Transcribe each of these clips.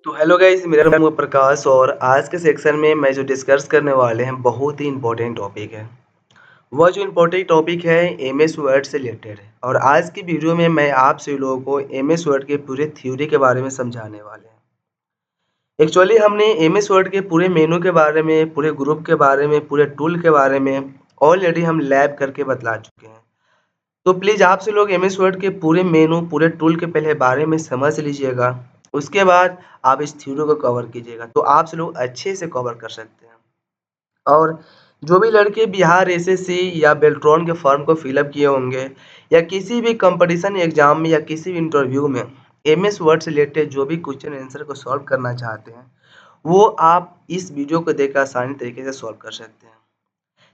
तो hello guys, मेरा नाम है प्रकाश और आज के सेक्शन में मैं जो डिस्कस करने वाले हैं बहुत ही इम्पोर्टेंट टॉपिक है। वह जो इम्पोर्टेंट टॉपिक है एमएस वर्ड से रिलेटेड है और आज की वीडियो में मैं आप सभी लोगों को एमएस वर्ड के पूरे थ्योरी के बारे में समझाने वाले हैं। एक्चुअली हमने एमएस वर्ड के पूरे मेनू के बारे में, पूरे ग्रुप के बारे में, पूरे टूल के बारे में ऑलरेडी हम लैब करके बतला चुके हैं। तो प्लीज़ आप से लोग एमएस वर्ड के पूरे मेनू, पूरे टूल के पहले बारे में समझ लीजिएगा। उसके बाद आप इस थ्योरी को कवर कीजिएगा, तो आप से लोग अच्छे से कवर कर सकते हैं। और जो भी लड़के बिहार एसएससी या बेल्ट्रॉन के फॉर्म को फिलअप किए होंगे या किसी भी कंपटीशन एग्जाम में या किसी भी इंटरव्यू में एमएस वर्ड से रिलेटेड जो भी क्वेश्चन आंसर को सॉल्व करना चाहते हैं, वो आप इस वीडियो को देखकर आसानी तरीके से सॉल्व कर सकते हैं।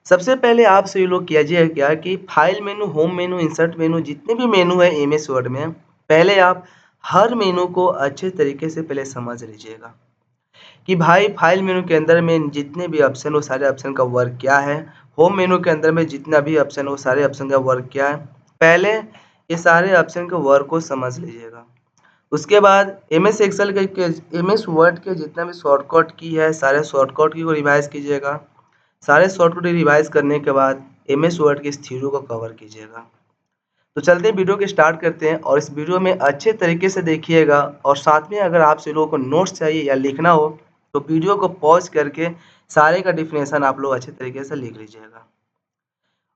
सबसे पहले आप सभी लोग कीजिए क्या कि फाइल मेनू, होम मेनू, इंसर्ट मेनू, जितने भी मेनू है एमएस वर्ड में, पहले आप हर मेनू को अच्छे तरीके से पहले समझ लीजिएगा कि भाई फाइल मेनू के अंदर में जितने भी ऑप्शन, वो सारे ऑप्शन का वर्क क्या है। होम मेनू के अंदर में जितना भी ऑप्शन, वो सारे ऑप्शन का वर्क क्या है। पहले ये सारे ऑप्शन के वर्क को समझ लीजिएगा। उसके बाद एमएस एक्सेल के एमएस वर्ड के जितना भी शॉर्टकट की है, सारे शॉर्टकट की को रिवाइज कीजिएगा। सारे शॉर्टकट रिवाइज करने के बाद एमएस वर्ड की इस थ्योरी को कवर कीजिएगा। तो चलते हैं वीडियो के स्टार्ट करते हैं और इस वीडियो में अच्छे तरीके से देखिएगा और साथ में अगर आप से लोगों को नोट्स चाहिए या लिखना हो तो वीडियो को पॉज करके सारे का डिफिनेशन आप लोग अच्छे तरीके से लिख लीजिएगा।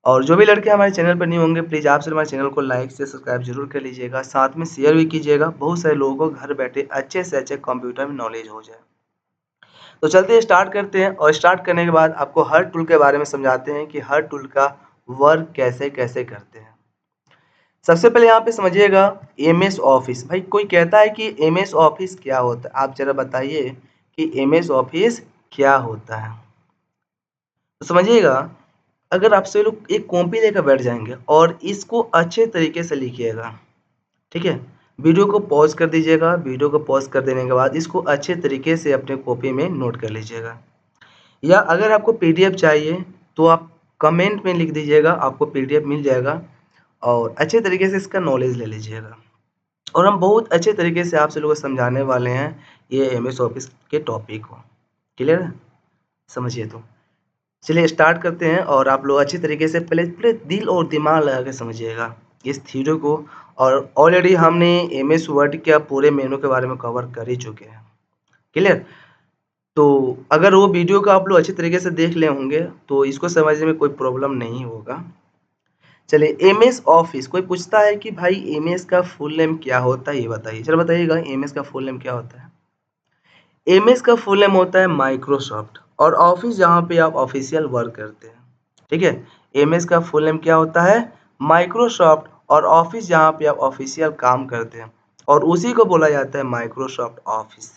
और जो भी लड़के हमारे चैनल पर नहीं होंगे प्लीज़ आप से हमारे चैनल को लाइक से सब्सक्राइब जरूर कर लीजिएगा, साथ में शेयर भी कीजिएगा, बहुत सारे लोगों को घर बैठे अच्छे से अच्छे कंप्यूटर में नॉलेज हो जाए। तो चलते हैं स्टार्ट करते हैं और स्टार्ट करने के बाद आपको हर टूल के बारे में समझाते हैं कि हर टूल का वर्क कैसे कैसे करते हैं। सबसे पहले यहाँ पे समझिएगा एमएस ऑफिस। भाई कोई कहता है कि एमएस ऑफिस क्या होता है, आप जरा बताइए कि एमएस ऑफिस क्या होता है। तो समझिएगा, अगर आपसे लोग एक कॉपी लेकर बैठ जाएंगे और इसको अच्छे तरीके से लिखिएगा, ठीक है। वीडियो को पॉज कर दीजिएगा, वीडियो को पॉज कर देने के बाद इसको अच्छे तरीके से अपने कॉपी में नोट कर लीजिएगा। या अगर आपको पीडीएफ चाहिए तो आप कमेंट में लिख दीजिएगा, आपको पीडीएफ मिल जाएगा और अच्छे तरीके से इसका नॉलेज ले लीजिएगा। और हम बहुत अच्छे तरीके से आप लोगों को समझाने वाले हैं ये एमएस ऑफिस के टॉपिक को। क्लियर है? समझिए तो चलिए स्टार्ट करते हैं और आप लोग अच्छी तरीके से पहले पूरे दिल और दिमाग लगा के समझिएगा इस थ्योरी को। और ऑलरेडी हमने एमएस वर्ड के पूरे मेनू के बारे में कवर कर ही चुके हैं। क्लियर? तो अगर वो वीडियो को आप लोग अच्छे तरीके से देख ले होंगे तो इसको समझने में कोई प्रॉब्लम नहीं होगा। चलिए एमएस ऑफिस, कोई पूछता है कि भाई एमएस का फुल नेम क्या होता है, ये बताइए। चलो बताइएगा एमएस का फुल नेम क्या होता है। एमएस का फुल नेम होता है माइक्रोसॉफ्ट और ऑफिस जहाँ पे आप ऑफिशियल वर्क करते हैं, ठीक है। एमएस का फुल नेम क्या होता है, माइक्रोसॉफ्ट, और ऑफिस जहाँ पे आप ऑफिशियल काम करते हैं और उसी को बोला जाता है माइक्रोसॉफ्ट ऑफिस।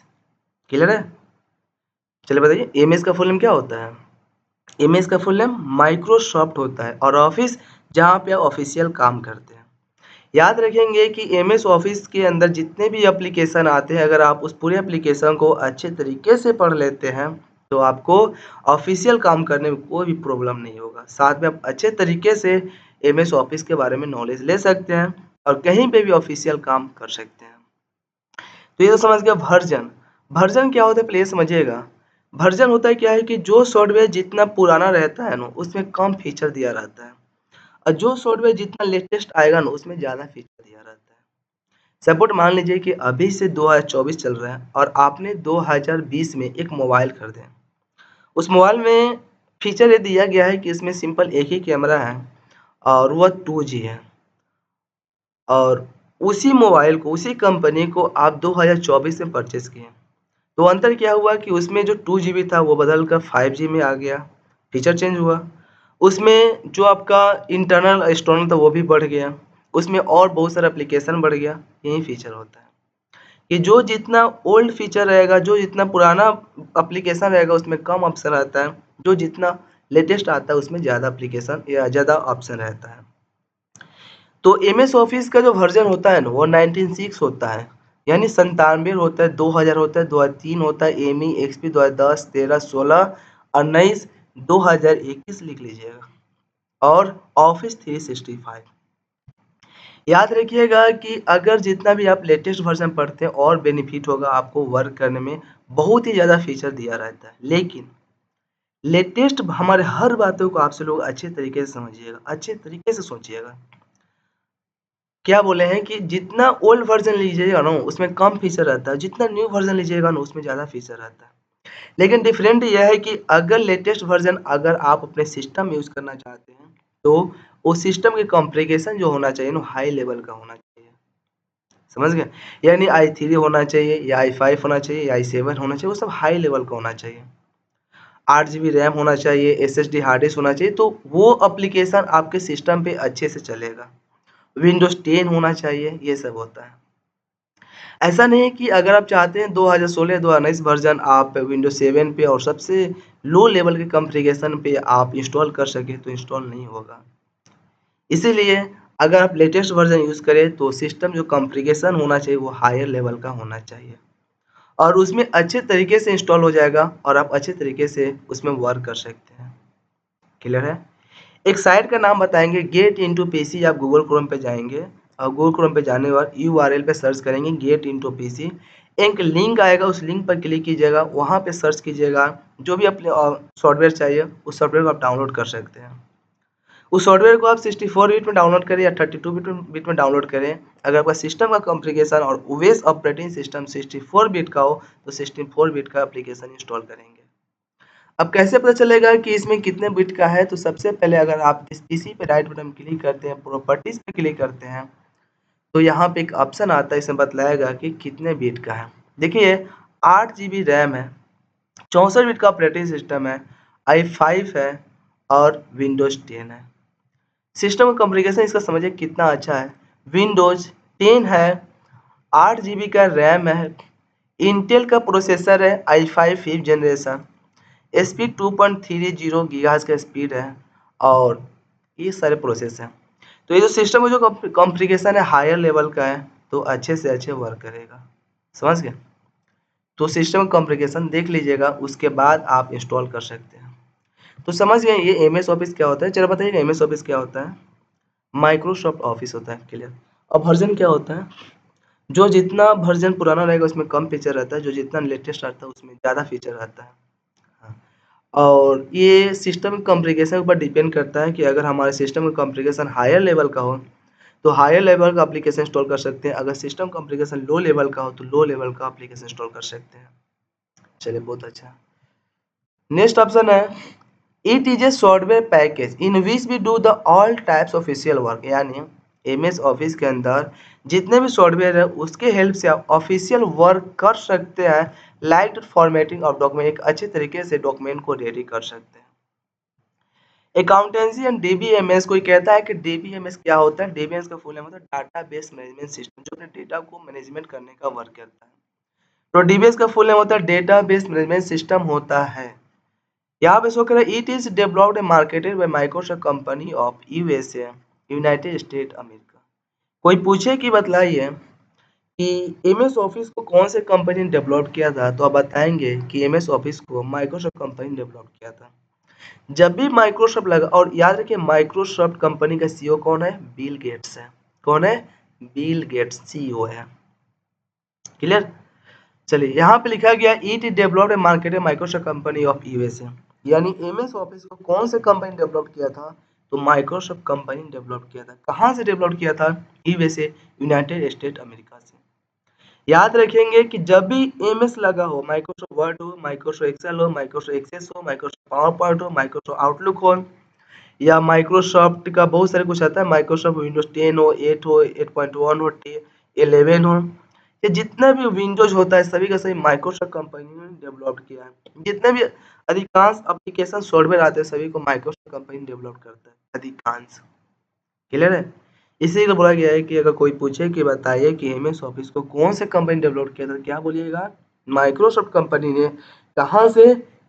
क्लियर है? चलिए बताइए एमएस का फुल नेम क्या होता है। एमएस का फुल नेम माइक्रोसॉफ्ट होता है और ऑफिस जहाँ पे आप ऑफिशियल काम करते हैं। याद रखेंगे कि एमएस ऑफिस के अंदर जितने भी एप्लीकेशन आते हैं, अगर आप उस पूरे एप्लीकेशन को अच्छे तरीके से पढ़ लेते हैं तो आपको ऑफिशियल काम करने में कोई भी प्रॉब्लम नहीं होगा। साथ में आप अच्छे तरीके से एमएस ऑफिस के बारे में नॉलेज ले सकते हैं और कहीं पे भी ऑफिशियल काम कर सकते हैं। तो ये तो समझ गया वर्जन। वर्जन क्या होता है पहले ये समझिएगा। वर्जन होता है क्या है कि जो सॉफ्टवेयर जितना पुराना रहता है ना उसमें कम फीचर दिया रहता है और जो सॉफ्टवेयर जितना लेटेस्ट आएगा ना उसमें ज़्यादा फीचर दिया रहता है। सपोर्ट मान लीजिए कि अभी से 2024 चल रहा है और आपने 2020 में एक मोबाइल खरीदे। उस मोबाइल में फीचर ये दिया गया है कि इसमें सिंपल एक ही कैमरा है और वह 2G है। और उसी मोबाइल को, उसी कंपनी को आप 2024 में परचेज किए। तो अंतर क्या हुआ कि उसमें जो 2 GB था वो बदल कर 5G में आ गया, फीचर चेंज हुआ। उसमें जो आपका इंटरनल स्टोरेज था वो भी बढ़ गया, उसमें और बहुत सारा एप्लीकेशन बढ़ गया। यही फीचर होता है कि जो जितना ओल्ड फीचर रहेगा, जो जितना पुराना एप्लीकेशन रहेगा उसमें कम ऑप्शन रहता है, जो जितना लेटेस्ट आता है उसमें ज़्यादा एप्लीकेशन या ज़्यादा ऑप्शन रहता है। तो एमएस ऑफिस का जो वर्जन होता है ना वो 1906 होता है, यानी 97 होता है, 2000 होता है, 2003 होता है, एमई एक्सपी 2010, 13, 16, 19, 2021 लिख लीजिएगा और ऑफिस 365। याद रखिएगा कि अगर जितना भी आप लेटेस्ट वर्ज़न पढ़ते हैं और बेनिफिट होगा आपको वर्क करने में, बहुत ही ज़्यादा फीचर दिया रहता है। लेकिन लेटेस्ट हमारे हर बातों को आपसे लोग अच्छे तरीके से समझिएगा, अच्छे तरीके से सोचिएगा। क्या बोले हैं कि जितना ओल्ड वर्ज़न लीजिएगा ना उसमें कम फीचर रहता है, जितना न्यू वर्ज़न लीजिएगा ना उसमें ज़्यादा फीचर रहता है। लेकिन डिफरेंट यह है कि अगर लेटेस्ट वर्ज़न अगर आप अपने सिस्टम में यूज़ करना चाहते हैं, तो उस सिस्टम के कॉन्फ़िगरेशन जो होना चाहिए ना हाई लेवल का होना चाहिए। समझ गए? यानी i3 होना चाहिए या i5 होना चाहिए या i7 होना चाहिए, वो सब हाई लेवल का होना चाहिए। 8 जीबी रैम होना चाहिए, एसएसडी हार्ड डिस्क होना चाहिए, तो वो एप्लीकेशन आपके सिस्टम पे अच्छे से चलेगा। विंडोज़ 10 होना चाहिए, ये सब होता है। ऐसा नहीं है कि अगर आप चाहते हैं 2016 2019 वर्ज़न आप विंडोज़ 7 पे और सबसे लो लेवल के कॉन्फ़िगरेशन पे आप इंस्टॉल कर सकें, तो इंस्टॉल नहीं होगा। इसीलिए अगर आप लेटेस्ट वर्ज़न यूज़ करें, तो सिस्टम जो कॉन्फ़िगरेशन होना चाहिए, वो हायर लेवल का होना चाहिए और उसमें अच्छे तरीके से इंस्टॉल हो जाएगा और आप अच्छे तरीके से उसमें वर्क कर सकते हैं। क्लियर है? एक साइट का नाम बताएँगे गेट इंटू पीसी आप गूगल क्रोम पे जाएँगे और गूगल क्रोम पे जाने के बाद यूआरएल पे सर्च करेंगे गेट इंटू पीसी एक लिंक आएगा उस लिंक पर क्लिक कीजिएगा, वहाँ पे सर्च कीजिएगा जो भी अपने सॉफ्टवेयर चाहिए उस सॉफ्टवेयर को आप डाउनलोड कर सकते हैं। उस सॉफ्टवेयर को आप 64 बिट में डाउनलोड करें या 32 बिट में डाउनलोड करें। अगर आपका सिस्टम का कॉन्फ़िगरेशन और ओएस ऑपरेटिंग सिस्टम 64 बिट का हो, तो 64 बिट का एप्लीकेशन इंस्टॉल करेंगे। अब कैसे पता चलेगा कि इसमें कितने बिट का है? तो सबसे पहले अगर आप इस पीसी पे राइट बटन क्लिक करते हैं, प्रॉपर्टीज़ पे क्लिक करते हैं, तो यहाँ पे एक ऑप्शन आता है, इसमें बतलाएगा कि कितने बिट का है। देखिए 8 जीबी रैम है, 64 बिट का ऑपरेटिंग सिस्टम है, i5 है और विंडोज़ 10 है। सिस्टम का कॉन्फ़िगरेशन इसका समझिए कितना अच्छा है। विंडोज़ 10 है, 8 जीबी का रैम है, इंटेल का प्रोसेसर है i5 5th generation, speed 2.30 gigahertz का स्पीड है और ये सारे प्रोसेस हैं। तो ये जो सिस्टम का जो कॉन्फ़िगरेशन है हायर लेवल का है, तो अच्छे से अच्छे वर्क करेगा। समझ गए? तो सिस्टम कॉन्फ़िगरेशन देख लीजिएगा, उसके बाद आप इंस्टॉल कर सकते हैं। तो समझ गए ये एमएस ऑफिस क्या होता है? चलो बताइएगा एमएस ऑफिस क्या होता है? माइक्रोसॉफ्ट ऑफिस होता है, क्लियर। अब वर्ज़न क्या होता है? जो जितना वर्ज़न पुराना रहेगा उसमें कम फीचर रहता है, जो जितना लेटेस्ट आता है उसमें ज़्यादा फीचर रहता है। हाँ। और ये सिस्टम कॉन्फ़िगरेशन के ऊपर डिपेंड करता है कि अगर हमारे सिस्टम का कॉन्फ़िगरेशन हायर लेवल का हो, तो हायर लेवल का एप्लीकेशन इंस्टॉल कर सकते हैं। अगर सिस्टम कॉन्फ़िगरेशन लो लेवल का हो, तो लो लेवल का एप्लीकेशन इंस्टॉल कर सकते हैं। चलिए बहुत अच्छा। नेक्स्ट ऑप्शन है it is a software package in which we do the all types official work, यानी एमएस ऑफिस के अंदर जितने भी सॉफ्टवेयर है उसके हेल्प से आप ऑफिशियल वर्क कर सकते हैं, लाइक फॉर्मेटिंग ऑफ डॉक्यूमेंट, एक अच्छे तरीके से डॉक्यूमेंट को रेडी कर सकते हैं। अकाउंटेंसी एंड डीबीएमएस, कोई कहता है कि डीबीएमएस क्या होता है? डीबीएमएस का फुल नेम होता है डाटा बेस मैनेजमेंट सिस्टम, जो अपने डेटा को मैनेजमेंट करने का वर्क करता है। तो डीबीएस का फुल नेम होता है डेटा बेस मैनेजमेंट सिस्टम होता है। यहाँ पे शो कर रहा है it is developed and marketed bye Microsoft company of USA, United state America. कोई पूछे कि बतलाइए कि एमएस ऑफिस को कौन से कंपनी ने डेवलप किया था, तो आप बताएंगे कि एमएस ऑफिस को माइक्रोसॉफ्ट कंपनी ने डेवलप किया था। जब भी माइक्रोसॉफ्ट लगा, और याद रखिए माइक्रोसॉफ्ट कंपनी का सीईओ कौन है? बिल गेट्स है। कौन है? बिल गेट्स सीईओ है। क्लियर? चलिए यहाँ पे लिखा गया it is developed and marketed Microsoft company of USA, यानी एमएस ऑफिस को कौन से कंपनी डेवलप किया था? तो माइक्रोसॉफ्ट कंपनी ने डेवलप किया था। कहाँ से डेवलप किया था? यूएसए, यूनाइटेड स्टेट अमेरिका से। याद रखेंगे कि जब भी एमएस लगा हो, माइक्रोसॉफ्ट वर्ड हो, माइक्रोसॉफ्ट एक्सेल हो, माइक्रोसॉफ्ट एक्सेस हो, माइक्रोसॉफ्ट पावर पॉइंट हो, माइक्रोसॉफ्ट आउटलुक हो, या माइक्रोसॉफ्ट का बहुत सारे कुछ आता है, माइक्रोसॉफ्ट विंडोज 10 हो, 8 हो, 8.1 हो, 11 हो, ये जितना भी विंडोज होता है सभी का सभी माइक्रोसॉफ्ट कंपनी ने डेवलप किया है। जितने भी अधिकांश एप्लीकेशन सॉफ्टवेयर आते हैं सभी को माइक्रोसॉफ्ट कंपनी डेवलप करता है, अधिकांश। क्लियर है? इसीलिए बोला गया है कि अगर कोई पूछे कि बताइए कि एमएस ऑफिस को कौन से कंपनी डेवलप किया था, क्या बोलिएगा? माइक्रोसॉफ्ट कंपनी ने। कहाँ से?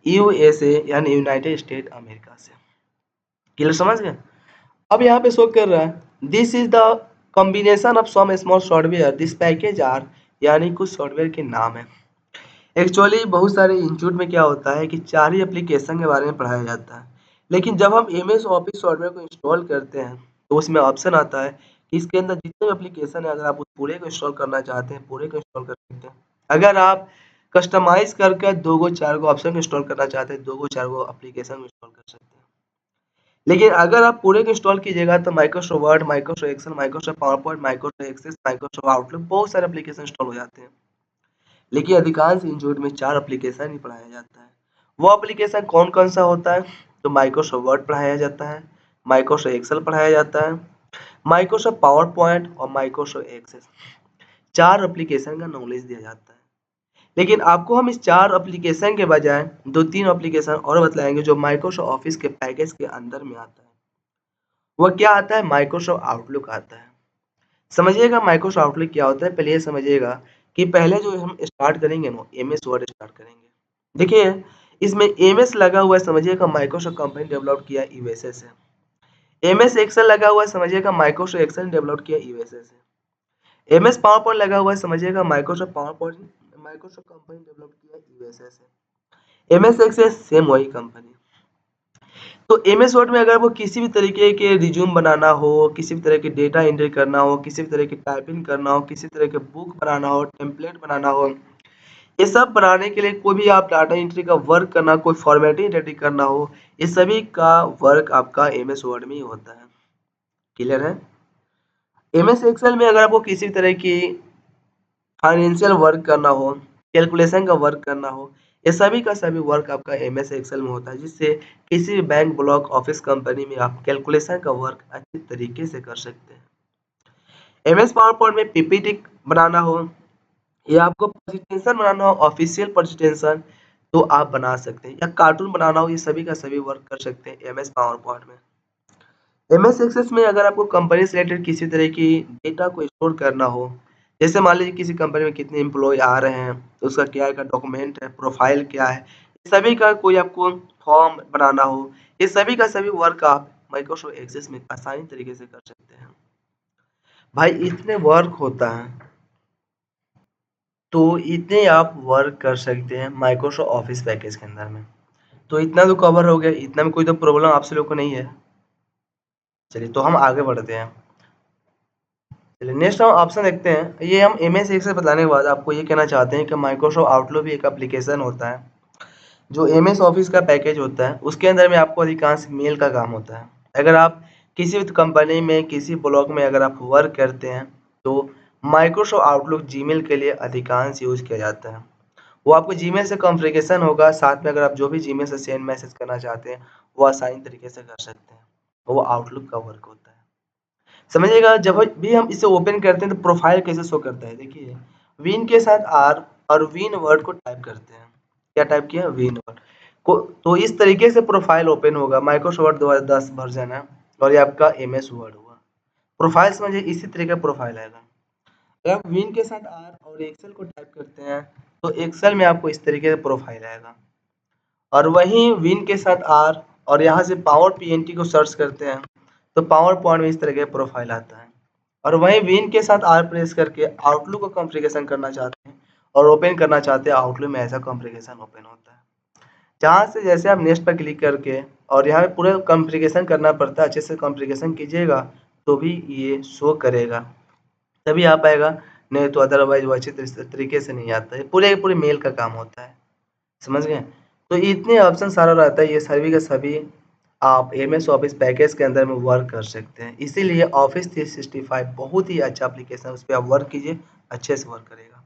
यूएसए, यानी यूनाइटेड स्टेट अमेरिका से। क्लियर, समझ गए? अब यहाँ पे शो कर रहा है this is the combination of some small software this package are, यानी कुछ सॉफ्टवेयर के नाम है। एक्चुअली बहुत सारे इंस्टीट्यूट में क्या होता है कि 4 ही एप्लीकेशन के बारे में पढ़ाया जाता है, लेकिन जब हम एमएस ऑफिस सॉफ्टवेयर को इंस्टॉल करते हैं तो उसमें ऑप्शन आता है इसके अंदर जितने भी एप्लीकेशन है, अगर आप उस पूरे को इंस्टॉल करना चाहते हैं, पूरे को इंस्टॉल कर सकते हैं। अगर आप कस्टमाइज़ करके 2 गो 4 गो ऑप्शन इंस्टॉल करना चाहते हैं, 2 गो 4 गो एप्लीकेशन इंस्टॉल कर सकते हैं। लेकिन अगर आप पूरे को इंस्टॉल कीजिएगा तो Microsoft Word, Microsoft Excel, Microsoft PowerPoint, Microsoft Access, Microsoft Outlook बहुत सारे एप्लीकेशन इंस्टॉल हो जाते हैं। लेकिन अधिकांश इंस्टीट्यूट में 4 एप्लीकेशन ही पढ़ाया जाता है। वो एप्लीकेशन कौन-कौन सा होता है? तो माइक्रोसॉफ्ट वर्ड पढ़ाया जाता है, माइक्रोसॉफ्ट एक्सेल पढ़ाया जाता है, माइक्रोसॉफ्ट पावर पॉइंट और माइक्रोसॉफ्ट एक्सेस। 4 एप्लीकेशन का नॉलेज दिया जाता है। लेकिन आपको हम इस 4 एप्लीकेशन के बजाय 2-3 एप्लीकेशन और बतलाएँगे जो माइक्रोसॉफ्ट ऑफिस के पैकेज के अंदर में आता है। वो क्या आता है? माइक्रोसॉफ्ट आउटलुक आता है। समझिएगा माइक्रोसॉफ्ट आउटलुक क्या होता है? पहले ये समझिएगा कि पहले जो हम स्टार्ट करेंगे ना, एमएस वर्ड स्टार्ट करेंगे। देखिए, इसमें एमएस लगा हुआ है, समझिएगा माइक्रोसॉफ्ट कंपनी डेवलप किया यूएसए से। एमएस एक्सेल लगा हुआ है, समझिएगा माइक्रोसॉफ्ट एक्सेल डेवलप किया यूएसए से। एमएस पावर पॉइंट लगा हुआ है, समझिएगा Microsoft PowerPoint Microsoft company develop किया यूएसए से। एमएस एक्सेल सेम वही कंपनी। तो एमएस वर्ड में अगर आपको किसी भी तरीके के रिज्यूम बनाना हो, किसी भी तरह के डेटा एंट्री करना हो, किसी भी तरह की टाइपिंग करना हो, किसी तरह के बुक बनाना हो, टेम्पलेट बनाना हो, ये सब बनाने के लिए कोई भी आप डाटा एंट्री का वर्क करना, कोई फॉर्मेटिंग रेडी करना हो, ये सभी का वर्क आपका एमएस वर्ड में ही होता है। क्लियर है? एमएस एक्सेल में अगर आपको किसी भी तरह की फाइनेंशियल वर्क करना हो, कैलकुलेशन का वर्क करना हो, ये सभी का सभी वर्क आपका एमएस एक्सेल में होता है, जिससे किसी भी बैंक, ब्लॉक, ऑफिस, कंपनी में आप कैलकुलेशन का वर्क अच्छे तरीके से कर सकते हैं। एमएस पावर पॉइंट में पीपीटी बनाना हो या आपको प्रेजेंटेशन बनाना हो, ऑफिशियल प्रेजेंटेशन, तो आप बना सकते हैं, या कार्टून बनाना हो, ये सभी का सभी वर्क कर सकते हैं एमएस पावर पॉइंट में। एमएस एक्सेस में अगर आपको कंपनी से रिलेटेड किसी तरह की डेटा को स्टोर करना हो, जैसे मान लीजिए किसी कंपनी में कितने एम्प्लॉय आ रहे हैं, तो उसका क्या का डॉक्यूमेंट है, प्रोफाइल क्या है, इस सभी का कोई आपको फॉर्म बनाना हो, ये सभी का सभी वर्क आप माइक्रोसॉफ्ट एक्सेस में आसानी तरीके से कर सकते हैं। भाई इतने वर्क होता है, तो इतने आप वर्क कर सकते हैं माइक्रोसॉफ्ट ऑफिस पैकेज के अंदर में। तो इतना तो कवर हो गया, इतना में कोई तो प्रॉब्लम आपसे लोग को नहीं है। चलिए तो हम आगे बढ़ते हैं। चलिए नेक्स्ट हम ऑप्शन देखते हैं। ये हम एमएस एक्सेल बताने के बाद आपको ये कहना चाहते हैं कि माइक्रोसॉफ्ट आउटलुक भी एक एप्लीकेशन होता है, जो एमएस ऑफिस का पैकेज होता है, उसके अंदर में आपको अधिकांश मेल का काम होता है। अगर आप किसी भी कंपनी में, किसी ब्लॉक में अगर आप वर्क करते हैं, तो माइक्रोसॉफ्ट आउटलुक जीमेल के लिए अधिकांश यूज़ किया जाता है। वो आपको जीमेल से कॉन्फ़िगरेशन होगा, साथ में अगर आप जो भी जीमेल से सेंड मैसेज करना चाहते हैं, वो आसानी तरीके से कर सकते हैं। वो आउटलुक का वर्क होता है। समझिएगा जब भी हम इसे ओपन करते हैं तो प्रोफाइल कैसे शो करता है, देखिए विन के साथ आर और विन वर्ड को टाइप करते हैं। क्या टाइप किया? विन वर्ड को। तो इस तरीके से प्रोफाइल ओपन होगा। माइक्रोसॉफ्ट वर्ड 2010 वर्जन है और ये आपका एमएस वर्ड हुआ। प्रोफाइल समझिए इसी तरीके का प्रोफाइल आएगा। अगर आप विन के साथ आर और एक्सेल को टाइप करते हैं तो एक्सेल में आपको इस तरीके से प्रोफाइल आएगा। और वहीं विन के साथ आर और यहाँ से पावर पीएनटी को सर्च करते हैं तो पावर पॉइंट में इस तरह का प्रोफाइल आता है। और वहीं विन के साथ आर प्रेस करके आउटलुक को कॉन्फ़िगरेशन करना चाहते हैं और ओपन करना चाहते हैं, आउटलुक में ऐसा कॉन्फ़िगरेशन ओपन होता है। जहाँ से जैसे आप नेक्स्ट पर क्लिक करके और यहाँ पे पूरा कॉन्फ़िगरेशन करना पड़ता है, अच्छे से कॉन्फ़िगरेशन कीजिएगा तो भी ये शो करेगा, तभी आ पाएगा, नहीं तो अदरवाइज़ वो अच्छे तरीके से नहीं आता है। पूरे पूरे मेल का काम होता है। समझ गए? तो इतने ऑप्शन सारा रहता है, ये सभी के सभी आप एमएस ऑफिस पैकेज के अंदर में वर्क कर सकते हैं। इसीलिए ऑफिस 365 बहुत ही अच्छा एप्लीकेशन है, उस पे आप वर्क कीजिए, अच्छे से वर्क करेगा।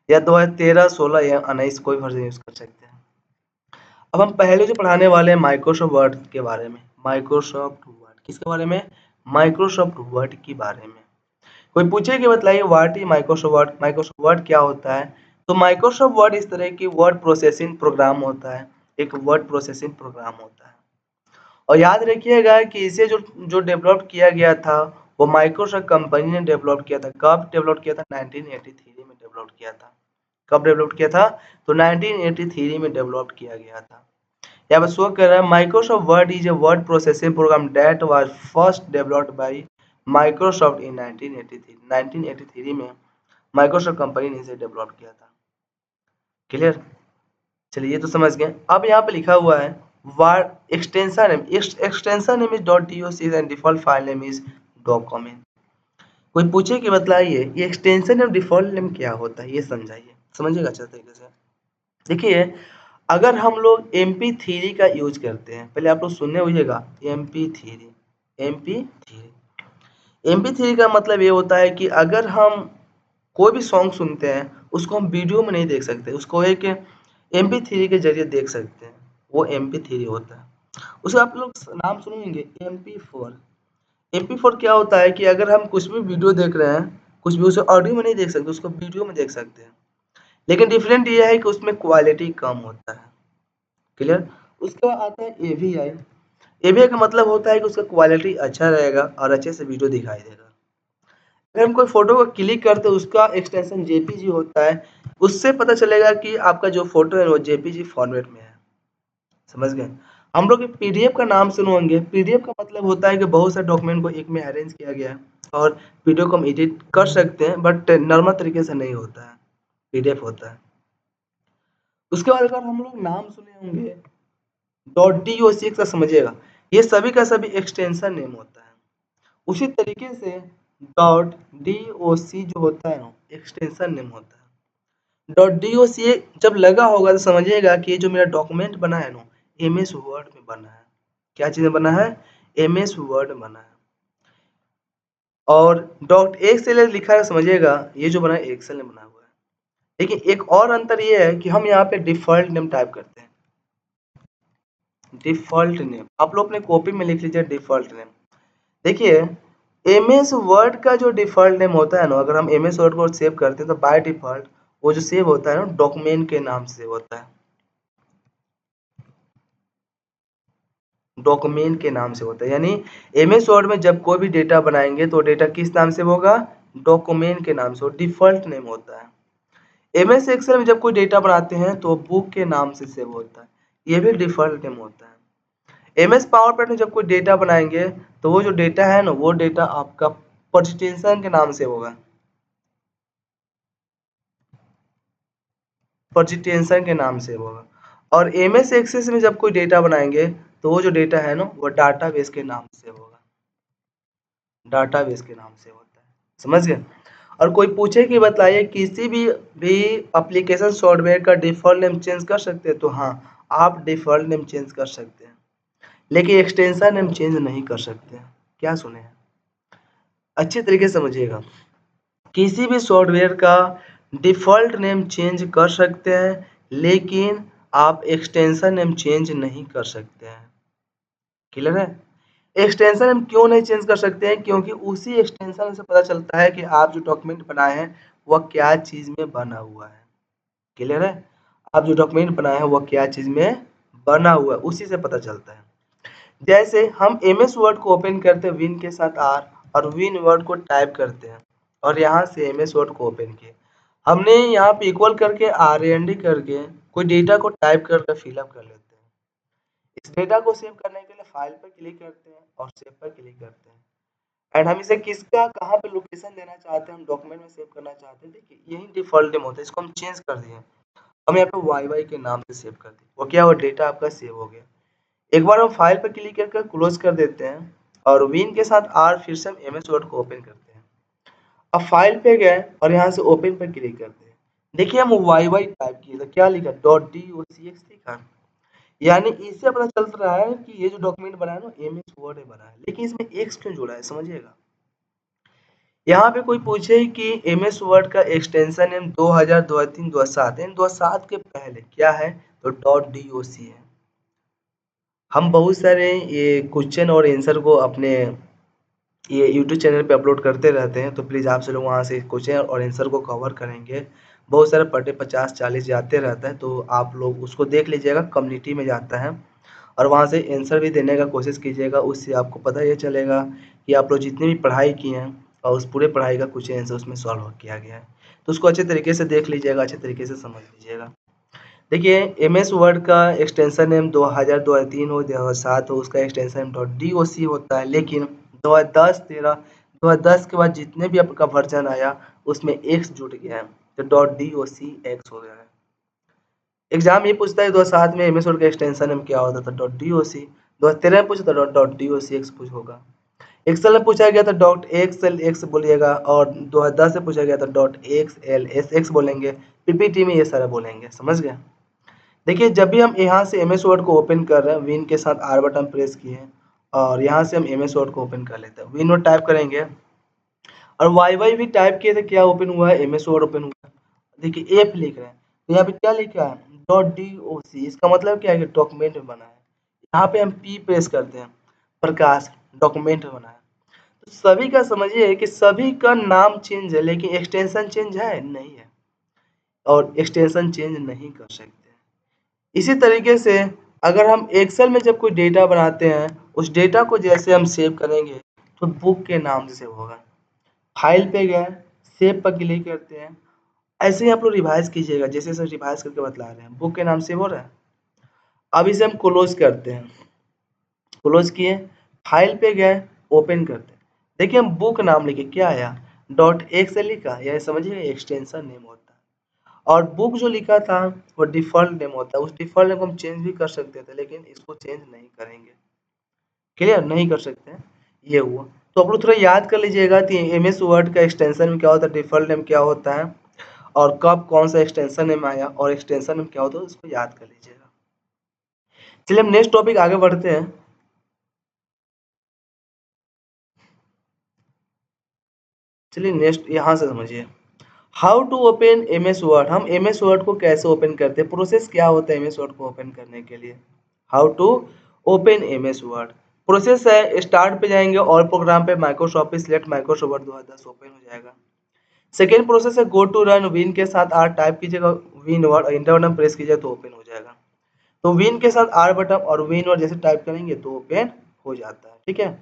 या 2013, 16 या 19 कोई वर्ज़न यूज़ कर सकते हैं। अब हम पहले जो पढ़ाने वाले हैं माइक्रोसॉफ्ट वर्ड के बारे में। माइक्रोसॉफ्ट वर्ड किसके बारे में? माइक्रोसॉफ्ट वर्ड के बारे में। कोई पूछे कि बताइए what is Microsoft Word, Microsoft word क्या होता है? तो माइक्रोसॉफ्ट वर्ड इस तरह की वर्ड प्रोसेसिंग प्रोग्राम होता है, एक वर्ड प्रोसेसिंग प्रोग्राम होता है। और याद रखिएगा कि इसे जो जो डेवलप किया गया था, वो माइक्रोसॉफ्ट कंपनी ने डेवलप किया था। कब डेवलप किया था? 1983 में डेवलप किया था। कब डेवलप किया था? तो 1983 में डेवलप किया गया था। यहाँ पर शो कर रहा है Microsoft Word is a word processing program that was first developed by Microsoft in 1983। 1983 में माइक्रोसॉफ्ट कंपनी ने इसे डेवलप किया था। क्लियर? चलिए ये तो समझ गए। अब यहाँ पे लिखा हुआ है word extension name is .doc and default file name is document. कोई पूछे कि बताइए ये एक्सटेंशन और डिफ़ॉल्ट नेम क्या होता है, ये समझाइए, समझिएगा अच्छे तरीके से। देखिए, अगर हम लोग MP3 का यूज़ करते हैं, पहले आप लोग सुने होइएगा MP3 MP3 MP3 का मतलब ये होता है कि अगर हम कोई भी सॉन्ग सुनते हैं, उसको हम वीडियो में नहीं देख सकते, उसको एक MP3 के ज़रिए देख सकते हैं, वो MP3 होता है। उसका आप लोग नाम सुनेंगे MP4। MP4 क्या होता है कि अगर हम कुछ भी वीडियो देख रहे हैं, कुछ भी उसे ऑडियो में नहीं देख सकते, उसको वीडियो में देख सकते हैं। लेकिन डिफरेंट ये है कि उसमें क्वालिटी कम होता है। क्लियर? उसके बाद आता है AVI। AVI का मतलब होता है कि उसका क्वालिटी अच्छा रहेगा और अच्छे से वीडियो दिखाई देगा। अगर हम कोई फ़ोटो को क्लिक करते हैं, उसका एक्सटेंशन JPG होता है, उससे पता चलेगा कि आपका जो फ़ोटो है वो JPG फॉर्मेट में है। समझ गए? हम लोग PDF का नाम सुने होंगे। PDF का मतलब होता है कि बहुत सारे डॉक्यूमेंट को एक में अरेंज किया गया है और वीडियो को हम एडिट कर सकते हैं, बट नॉर्मल तरीके से नहीं होता है, PDF होता है। उसके बाद अगर हम लोग नाम सुने होंगे .doc का समझिएगा, ये सभी का सभी एक्सटेंशन नेम होता है। उसी तरीके से .doc जो होता है ना, एक्सटेंशन नेम होता है। .doc जब लगा होगा तो समझिएगा कि ये जो मेरा डॉक्यूमेंट बना है ना, MS वर्ड में बना है। क्या चीज़ में बना है? MS वर्ड में बना है। और .xls लिखा है, समझिएगा ये जो बना है एक्सेल में बना हुआ है। लेकिन एक और अंतर ये है कि हम यहाँ पे डिफ़ॉल्ट नेम टाइप करते हैं। डिफ़ॉल्ट नेम आप लोग अपने कॉपी में लिख लीजिए डिफ़ॉल्ट नेम। देखिए, MS वर्ड का जो डिफ़ॉल्ट नेम होता है ना, अगर हम MS वर्ड को सेव करते हैं तो बाय डिफ़ॉल्ट वो जो सेव होता है ना, डॉक्यूमेंट के नाम से सेव होता है। डॉक्यूमेंट के नाम से होता है, यानी MS वर्ड में जब कोई भी डेटा बनाएंगे तो डेटा किस नाम से होगा? डॉक्यूमेंट के नाम से, वो डिफ़ॉल्ट नेम होता है। MS एक्सेल में जब कोई डेटा बनाते हैं तो बुक के नाम से सेव होता है, ये भी डिफ़ॉल्ट नेम होता है। MS पावर पॉइंट में जब कोई डेटा बनाएंगे तो वो जो डेटा है ना, वो डेटा आपका प्रेजेंटेशन के नाम से होगा, प्रेजेंटेशन के नाम से होगा। और MS एक्सेस में जब कोई डेटा बनाएंगे तो वो जो डेटा है ना, वो डाटाबेस के नाम से होगा, डाटाबेस के नाम से होता है। समझ गए? और कोई पूछे कि बताइए किसी भी एप्लीकेशन सॉफ्टवेयर का डिफ़ॉल्ट नेम चेंज कर सकते हैं, तो हाँ, आप डिफ़ॉल्ट नेम चेंज कर सकते हैं, लेकिन एक्सटेंशन नेम चेंज नहीं कर सकते हैं। क्या सुने हैं? अच्छे तरीके से समझिएगा। किसी भी सॉफ्टवेयर का डिफ़ॉल्ट नेम चेंज कर सकते हैं, लेकिन आप एक्सटेंशन नेम चेंज नहीं कर सकते हैं। क्लियर है? एक्सटेंशन नेम क्यों नहीं चेंज कर सकते हैं? क्योंकि उसी एक्सटेंशन से पता चलता है कि आप जो डॉक्यूमेंट बनाए हैं, वह क्या चीज़ में बना हुआ है। क्लियर है? आप जो डॉक्यूमेंट बनाए हैं, वह क्या चीज़ में बना हुआ है, उसी से पता चलता है। जैसे हम MS वर्ड को ओपन करते हैं विन के साथ R, और विन वर्ड को टाइप करते हैं और यहाँ से MS वर्ड को ओपन किए। हमने यहाँ पे इक्वल करके RAND करके कोई डेटा को टाइप करके फिलअप कर लेते हैं। इस डेटा को सेव करने के लिए फाइल पर क्लिक करते हैं और सेव पर क्लिक करते हैं। एंड हम इसे किसका कहाँ पे लोकेशन देना चाहते हैं, हम डॉक्यूमेंट में सेव करना चाहते हैं। देखिए यही डिफ़ॉल्ट नेम होता है, इसको हम चेंज कर दिए। हम यहाँ पे YY के नाम से सेव कर दिए, वो क्या हुआ, डेटा आपका सेव हो गया। एक बार हम फाइल पर क्लिक करके क्लोज कर देते हैं और विन के साथ R फिर से हम MS वर्ड को ओपन करते हैं। अब फाइल पे गए और यहाँ से ओपन पर क्लिक करते हैं। देखिए हम YY टाइप किए तो क्या लिखा, .docx लिखा, यानी इससे पता चल रहा है कि ये जो डॉक्यूमेंट बना है ना, MS वर्ड में बना है, लेकिन इसमें एक्स क्यों जुड़ा है, समझिएगा। यहाँ पे कोई पूछे कि MS वर्ड का एक्सटेंशन नेम 2000 2003 2007 है, 2007 के पहले क्या है, तो .doc है। हम बहुत सारे ये क्वेश्चन और आंसर को अपने ये यूट्यूब चैनल पे अपलोड करते रहते हैं, तो प्लीज़ आप सब लोग वहाँ से क्वेश्चन और आंसर को कवर करेंगे। बहुत सारे पर डे 50-40 जाते रहता है, तो आप लोग उसको देख लीजिएगा, कम्युनिटी में जाता है और वहाँ से आंसर भी देने का कोशिश कीजिएगा। उससे आपको पता ये चलेगा कि आप लोग जितनी भी पढ़ाई किए हैं और उस पूरे पढ़ाई का कुछ आंसर उसमें सॉल्व किया गया है। तो उसको अच्छे तरीके से देख लीजिएगा, अच्छे तरीके से समझ लीजिएगा। देखिए MS वर्ड का एक्सटेंशन नेम 2000 2003 हो 2007 हो, उसका एक्सटेंशन नेम .doc होता है, लेकिन 2010 13 2010 के बाद जितने भी आपका वर्जन आया उसमें एक्स जुड़ गया है, तो .doc एक्स हो गया है। एग्जाम ये पूछता है 2007 में MS वर्ड का एक्सटेंशन नेम क्या होता था, .doc। 2013 में पूछता था .doc एक्स पूछ होगा। एक्सेल में पूछा गया था डॉट एक्सएल एक्स बोलिएगा, और 2010 से पूछा गया था डॉट एक्सएल एस एक्स बोलेंगे, पीपीटी में ये सारा बोलेंगे, समझ गए। देखिए जब भी हम यहाँ से एम एस वर्ड को ओपन कर रहे हैं, विन के साथ आर बटन प्रेस किए हैं और यहाँ से हम एम एस वर्ड को ओपन कर लेते हैं, विन वर्ड टाइप करेंगे और वाई वाई भी टाइप किए थे, क्या ओपन हुआ है, एम एस वर्ड ओपन हुआ है। देखिए एफ लिख रहे हैं तो यहाँ पे क्या लिखा है, डॉट डी ओ सी, इसका मतलब क्या है कि डॉक्यूमेंट में बना है। यहाँ पे हम पी प्रेस करते हैं, प्रकाश, डॉक्यूमेंट में बना है। तो सभी का समझिए कि सभी का नाम चेंज है लेकिन एक्सटेंशन चेंज है नहीं है, और एक्सटेंशन चेंज नहीं कर सकते। इसी तरीके से अगर हम एक्सेल में जब कोई डेटा बनाते हैं, उस डेटा को जैसे हम सेव करेंगे तो बुक के नाम से सेव होगा। फाइल पे गए, सेव पर क्लिक करते हैं, ऐसे ही आप लोग रिवाइज कीजिएगा, जैसे सर रिवाइज करके बतला रहे हैं, बुक के नाम सेव हो रहा है। अब इसे हम क्लोज करते हैं, क्लोज किए, फाइल पे गए, ओपन करते हैं। देखिए हम बुक नाम लिखे, क्या आया, डॉट एक्स लिखा, यानी समझिए एक्सटेंशन नेम होता है। और बुक जो लिखा था वो डिफ़ॉल्ट नेम होता है, उस डिफ़ॉल्ट नेम को हम चेंज भी कर सकते थे लेकिन इसको चेंज नहीं करेंगे, क्लियर, नहीं कर सकते हैं, ये हुआ। तो आप लोग थोड़ा याद कर लीजिएगा कि एम एस वर्ड का एक्सटेंशन में क्या होता है, डिफ़ॉल्ट नेम क्या होता है, और कब कौन सा एक्सटेंशन नेम आया और एक्सटेंशन नेम क्या होता है, उसको याद कर लीजिएगा। चलिए हम नेक्स्ट टॉपिक आगे बढ़ते हैं। चलिए नेक्स्ट यहाँ से समझिए, how to open M S Word. हम एम एस वर्ड को कैसे ओपन करते हैं, प्रोसेस क्या होता है एम एस वर्ड को ओपन करने के लिए। How to open M S Word, process है, स्टार्ट पे जाएंगे और प्रोग्राम पे माइक्रोसॉफ्ट पे सिलेक्ट माइक्रोसॉफ्ट वर्ड 2010 ओपन हो जाएगा। सेकेंड प्रोसेस है गो टू रन, विन के साथ आर टाइप कीजिएगा, win word inter button press कीजिए तो ओपन हो जाएगा। तो विन के साथ आर बटन और विन वर्ड जैसे टाइप करेंगे तो ओपन हो जाता है, ठीक है।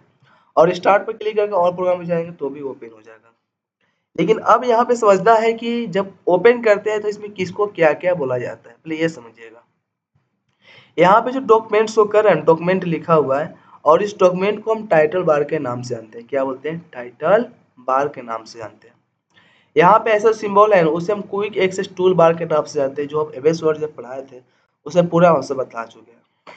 और स्टार्ट पर क्लिक करके और प्रोग्राम में जाएंगे तो भी ओपन हो जाएगा। लेकिन अब यहाँ पे समझना है कि जब ओपन करते हैं तो इसमें किसको क्या क्या बोला जाता है, पहले ये समझिएगा। यहाँ पे जो डॉक्यूमेंट शो कर रहा है, डॉक्यूमेंट लिखा हुआ है, और इस डॉक्यूमेंट को हम टाइटल बार के नाम से जानते हैं, क्या बोलते हैं, टाइटल बार के नाम से जानते हैं। यहाँ पे ऐसा सिंबल है उसे हम क्विक एक्सेस टूल बार के नाम से जानते हैं, जो हम एमएस वर्ड जब पढ़ाए थे उसे पूरा हमसे बता चुके हैं।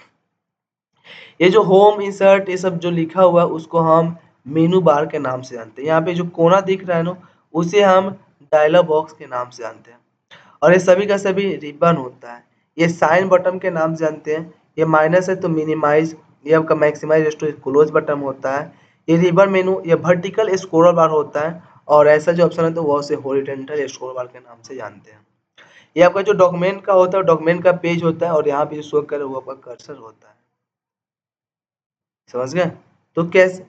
ये जो होम इंसर्ट ये सब जो लिखा हुआ है उसको हम मेनू बार के नाम से जानते हैं। यहाँ पे जो कोना दिख रहा है ना, उसे हम डायलॉग बॉक्स के नाम से जानते हैं। और ये सभी का सभी रिबन होता है, ये साइन बटन के नाम से जानते हैं। ये माइनस है तो मिनिमाइज, ये आपका मैक्सिमाइज स्टोरेज क्लोज बटन होता है। ये रिबन मेनू, ये वर्टिकल स्क्रोल बार होता है, और ऐसा जो ऑप्शन है तो वो उसे हॉरिजॉन्टल स्क्रोल बार के नाम से जानते हैं। ये आपका जो डॉक्यूमेंट का होता है, डॉक्यूमेंट का पेज होता है, और यहाँ पे जो शो कर वो आपका कर्सर होता है, समझ गए। तो कैसे,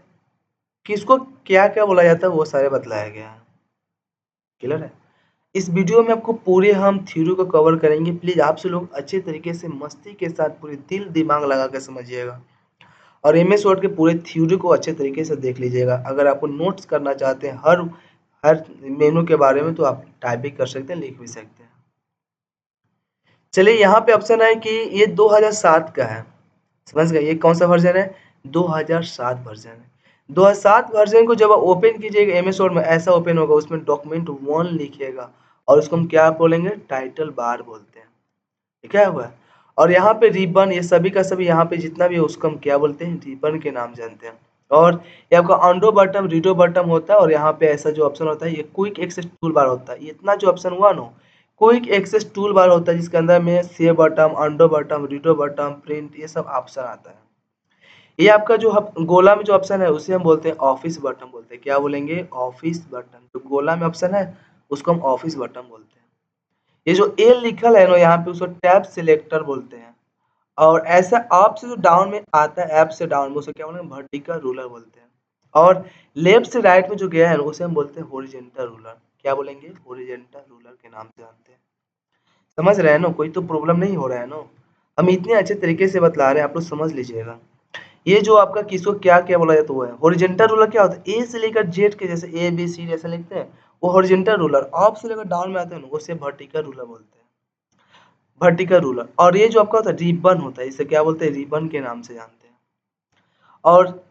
किसको क्या क्या बोला जाता है वो सारे बतलाया गया है, क्लियर है। इस वीडियो में आपको पूरे हम थ्योरी को कवर करेंगे, प्लीज आपसे लोग अच्छे तरीके से मस्ती के साथ पूरे दिल दिमाग लगा कर समझिएगा, और एमएस वर्ड के पूरे थ्योरी को अच्छे तरीके से देख लीजिएगा। अगर आपको नोट्स करना चाहते हैं हर हर मेनू के बारे में तो आप टाइप भी कर सकते हैं, लिख भी सकते हैं। चलिए यहाँ पे ऑप्शन है कि ये 2007 का है, समझ गए, ये कौन सा वर्जन है, 2007 वर्जन है। 2007 वर्जन को जब आप ओपन कीजिएगा एमएस वर्ड में, ऐसा ओपन होगा, उसमें डॉक्यूमेंट 1 लिखिएगा और उसको हम क्या बोलेंगे, टाइटल बार बोलते हैं, ठीक है हुआ। और यहाँ पे रिबन, ये सभी का सभी यहाँ पे जितना भी है उसको हम क्या बोलते हैं, रिबन के नाम जानते हैं। और ये आपका अंडो बटन रीडो बटन होता है, और यहाँ पे ऐसा जो ऑप्शन होता है ये क्विक एक्सेस टूल बार होता है। ये इतना जो ऑप्शन हुआ ना, क्विक एक्सेस टूल बार होता है, जिसके अंदर में सेव बटन, अंडो बटन, रीडो बटन, प्रिंट, ये सब ऑप्शन आता है। ये आपका जो गोला में जो ऑप्शन है उसे हम बोलते हैं ऑफिस बटन बोलते हैं, क्या बोलेंगे, ऑफिस बटन। जो गोला में ऑप्शन है उसको हम ऑफिस बटन बोलते हैं। ये जो ए लिखल है ना यहाँ पे उसको टैब सिलेक्टर बोलते हैं। और ऐसा अप से जो डाउन में आता है, ऐप से डाउन में, उसे क्या बोलते हैं, वर्टिकल रूलर बोलते हैं। और लेफ्ट से राइट में जो गया है उसे हम बोलते हैं हॉरिजॉन्टल रूलर, क्या बोलेंगे, हॉरिजॉन्टल रूलर के नाम से जानते हैं। समझ रहे हैं ना, कोई तो प्रॉब्लम नहीं हो रहा है ना, हम इतने अच्छे तरीके से बतला रहे हैं, आप लोग समझ लीजिएगा। ये जो आपका किसको क्या क्या बोला जाता है वो है हॉरिजॉन्टल रूलर। क्या होता है, ए से लेकर जेड के, जैसे ए बी सी जैसे लिखते हैं वो हॉरिजॉन्टल रूलर, अप से लेकर डाउन में आते हैं ना उसे वर्टिकल रूलर बोलते हैं, वर्टिकल रूलर। और ये जो आपका होता है रिबन होता है, इसे क्या बोलते हैं, रिबन के नाम से जानते हैं। और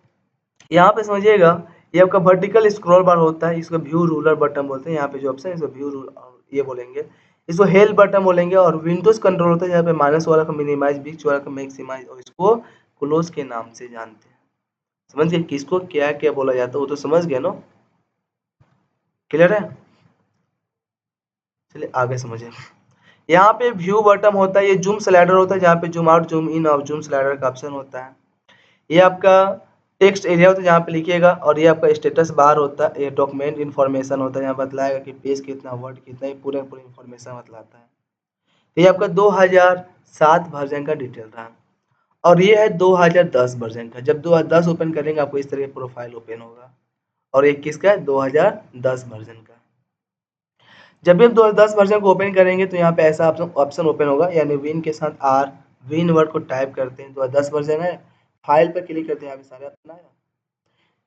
यहाँ पे समझिएगा, ये आपका वर्टिकल स्क्रॉल बार होता है, इसको व्यू रूलर बटन बोलते हैं। यहाँ पे जो ऑप्शन है इसको व्यू रूलर ये बोलेंगे, इसको हेल्प बटन बोलेंगे। और विंडोज कंट्रोल होता है, यहाँ पे माइनस वाला का मिनिमाइज, बीच वाला का मैक्सिमाइज, और इसको क्लोज के नाम से जानते हैं, समझ गए किसको क्या क्या बोला जाता है, वो तो समझ गए ना। क्लियर है। चलिए आगे समझिए। यहाँ पे व्यू बटन होता है, ये जूम स्लाइडर होता है जहाँ पे जूम आउट जूम इन और जूम स्लाइडर का ऑप्शन होता है। ये आपका टेक्स्ट एरिया होता है जहाँ पे लिखिएगा, और ये आपका स्टेटस बार होता है, ये डॉक्यूमेंट इन्फॉर्मेशन होता है, यहाँ बतलाएगा कि पेज कितना वर्ड कितना, ये पूरा पूरा इन्फॉर्मेशन बतलाता है। तो ये आपका 2007 वर्जन का डिटेल रहा, और ये है 2010 वर्जन का। जब 2010 ओपन करेंगे आपको इस तरह का प्रोफाइल ओपन होगा, और ये किसका है 2010 वर्जन का। जब भी हम 2010 वर्जन को ओपन करेंगे तो यहाँ पे ऐसा ऑप्शन ओपन होगा, यानी विन के साथ आर, विन वर्ड को टाइप करते हैं, 2010 वर्जन है, फाइल पर क्लिक करते हैं, यहाँ पे सारे ऑप्शन आया।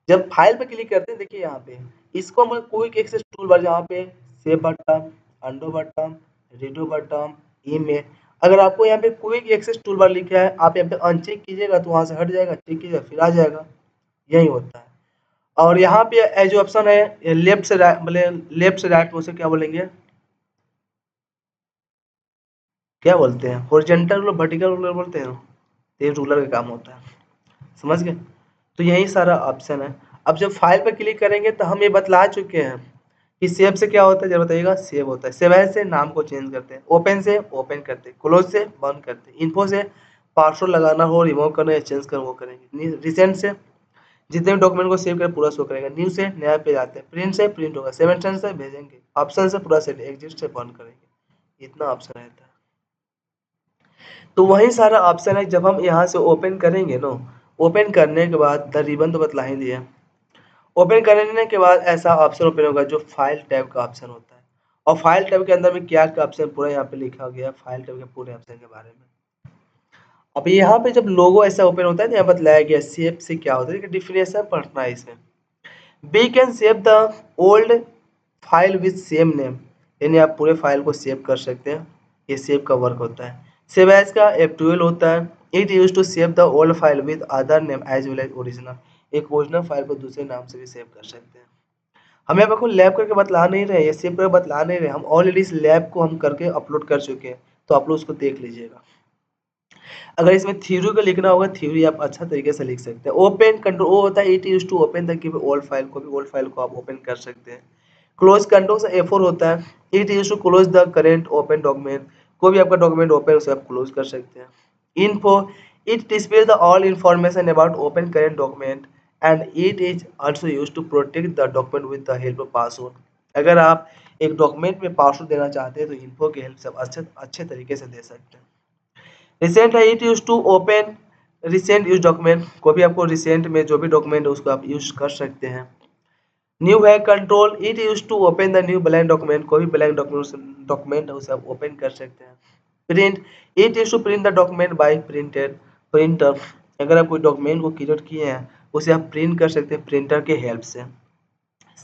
जब फाइल पर क्लिक करते हैं देखिए यहाँ पे इसको हम क्विक एक्सेस टूल बार, जहाँ पे सेव बटन, अंडो बटन, रीडो बटन, ईमेल, अगर आपको यहाँ पे क्विक एक्सेस टूल बार लिखा है, आप यहाँ पे अनचेक कीजिएगा तो वहाँ से हट जाएगा, चेक कीजिएगा फिर आ जाएगा, यही होता है। और यहाँ पे जो ऑप्शन है लेफ्ट से राइट, बोले लेफ्ट से राइट उसे क्या बोलेंगे, क्या बोलते हैं, हॉरिजॉन्टल रूलर, वर्टिकल रूलर बोलते हैं, तो ये रूलर का काम होता है। समझ गए। तो यही सारा ऑप्शन है। अब जब फाइल पर क्लिक करेंगे तो हम ये बतला चुके हैं कि सेव से क्या होता है, जब बताइएगा सेव होता है, सेव एज से नाम को चेंज करते हैं, ओपन से ओपन करते हैं, क्लोज से बंद करते हैं, इन्फो से पासवर्ड लगाना हो, रिमूव करना या चेंज करना वो करेंगे, रिसेंट से जितने भी डॉक्यूमेंट को सेव कर पूरा शो करेगा, न्यू से नया पेज आते हैं, प्रिंट से प्रिंट होगा, सेवन से भेजेंगे, ऑप्शन से पूरा सेट, एग्जिट से बंद करेंगे, इतना ऑप्शन रहता है। तो वही सारा ऑप्शन है। जब हम यहाँ से ओपन करेंगे ना, ओपन करने के बाद द रिबन तो बतला ही दिया, ओपन करने के बाद ऐसा ऑप्शन ओपन होगा जो फाइल टैब का ऑप्शन होता है, और फाइल टैब के अंदर में क्या का ऑप्शन पूरा यहाँ पे लिखा गया है फाइल टैब के पूरे ऑप्शन के बारे में। अब यहाँ पे जब लोगो ऐसा ओपन होता है तो यहाँ बतलाया गया सेव से क्या होता है, डिफिनेशन पढ़ना है इसमें। We can save the old file with same name, यानी आप पूरे फाइल को सेव कर सकते हैं, ये सेव का वर्क होता है। सेव एज का F12 होता है, it use to save the old file with other name as well as original, एक ओरिजिनल फाइल को दूसरे नाम से भी सेव कर सकते हैं। हम यहाँ पे आपको लैब करके बतला नहीं रहे, ये सेव करके बतला नहीं रहे, हम ऑलरेडी इस लैब को हम करके अपलोड कर चुके हैं, तो आप लोग उसको देख लीजिएगा। अगर इसमें थ्योरी को लिखना होगा, थ्योरी आप अच्छा तरीके से लिख सकते हैं। ओपन कंट्रोल वो होता है, it use to open the old file, को भी ओल्ड फाइल को आप ओपन कर सकते हैं। क्लोज कंट्रोल से A4 होता है, it use to close the current open document, कोई भी आपका डॉक्यूमेंट ओपन है उसे आप क्लोज कर सकते हैं। Info, it displays the all information about open current document and it is also use to protect the document with the help of password, अगर आप एक डॉक्यूमेंट में पासवर्ड देना चाहते हैं तो इन्फो की हेल्प से आप अच्छे अच्छे तरीके से दे सकते हैं। रिसेंट है, it use to open recent use document, कोई भी आपको रिसेंट में जो भी डॉक्यूमेंट है उसको आप यूज कर सकते हैं। न्यू है control, it use to open the new blank document, कोई भी ब्लैंक डॉक्यूमेंट है उसे आप ओपन कर सकते हैं। Print, it use to print the document by printed printer, अगर आप कोई डॉक्यूमेंट को क्रिएट किए हैं उसे आप प्रिंट कर सकते हैं प्रिंटर के हेल्प से।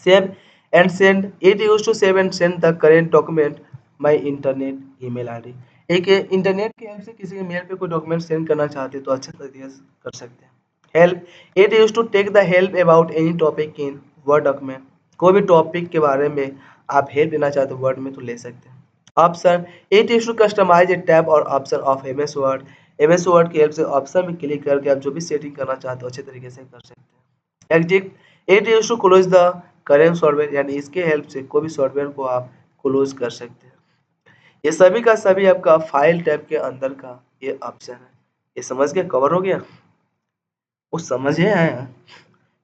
Save and send, it use to save and send the current document by internet email ID, एक इंटरनेट की हेल्प से किसी के मेल पे कोई डॉक्यूमेंट सेंड करना चाहते हैं तो अच्छे तरीके से कर सकते हैं। Help, it use to take the help about any topic in word document, कोई भी टॉपिक के बारे में आप हेल्प लेना चाहते हो वर्ड में तो ले सकते हैं। Option, it use to customize a tab और option of MS word, MS word की हेल्प से ऑप्शन में क्लिक करके आप जो भी सेटिंग करना चाहते हो अच्छे तरीके से कर सकते हैं। Exit, it use to close the current software, यानी इसके हेल्प से कोई भी सॉफ्टवेयर को आप क्लोज कर सकते हैं। ये सभी का सभी आपका फाइल टैब के अंदर का ये ऑप्शन है। ये समझ के कवर हो गया, वो समझे हैं।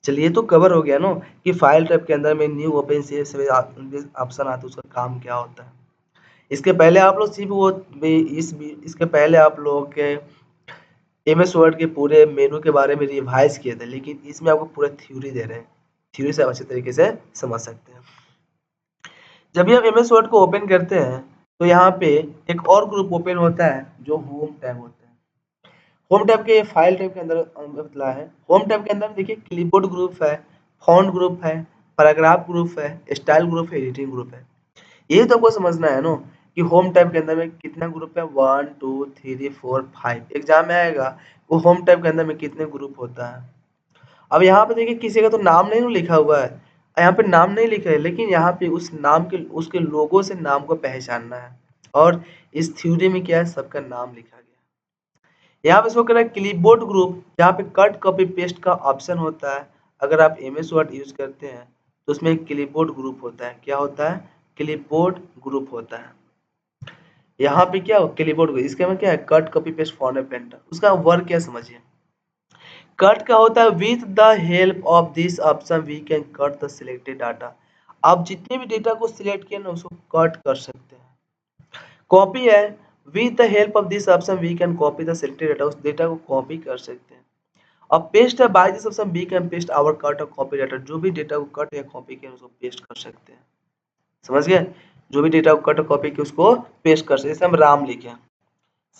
चलिए तो कवर हो गया ना कि फाइल टैब के अंदर में न्यू ओपन से सभी ऑप्शन आता है उसका काम क्या होता है। इसके पहले आप लोग सिर्फ वो इसके पहले आप लोग के MS वर्ड के पूरे मेनू के बारे में रिवाइज किए थे, लेकिन इसमें आपको पूरा थ्योरी दे रहे हैं, थ्योरी से आप अच्छे तरीके से समझ सकते हैं। जब भी हम MS वर्ड को ओपन करते हैं तो यहाँ पे एक और ग्रुप ओपन होता है जो होम टैब होता है। होम टैब के फाइल टैब के अंदर बतला है, होम टैब के अंदर देखिए क्लिपबोर्ड ग्रुप है, फॉन्ट ग्रुप है, पैराग्राफ ग्रुप है, स्टाइल ग्रुप है, एडिटिंग ग्रुप है। ये तो आपको समझना है ना कि होम टैब के अंदर में कितना ग्रुप है, 1 2 3 4 5, एग्जाम में आएगा वो होम टैब के अंदर में कितने ग्रुप होता है। अब यहाँ पे देखिए किसी का तो नाम नहीं लिखा हुआ है, यहाँ पे नाम नहीं लिखा है, लेकिन यहाँ पे उस नाम के उसके लोगों से नाम को पहचानना है, और इस थ्योरी में क्या है सबका नाम लिखा गया। यहाँ पे शो कर रहा है क्लिपबोर्ड ग्रुप, यहाँ पे कट कॉपी पेस्ट का ऑप्शन होता है। अगर आप एमएस वर्ड यूज करते हैं तो उसमें एक क्लिपबोर्ड ग्रुप होता है। क्या होता है? क्लिपबोर्ड ग्रुप होता है। यहाँ पे क्या हो क्लिपबोर्ड, इसके में क्या है? Cut copy paste format painter. उसका वर्क क्या समझिए। कट का होता है with the help of this option we can cut the selected data. आप जितने भी डेटा को सिलेक्ट किए ना उसको कट कर सकते हैं। कॉपी है, with the help of this option we can copy the selected data, उस डेटा को कॉपी कर सकते हैं। अब पेस्ट है, by this option we can paste our cut और कॉपी डाटा, जो भी डेटा को कट या कॉपी किया उसको पेस्ट कर सकते हैं। समझ गए? जो भी डेटा को कट और कॉपी किया उसको पेस्ट कर सकते हैं। जैसे हम राम लिखे,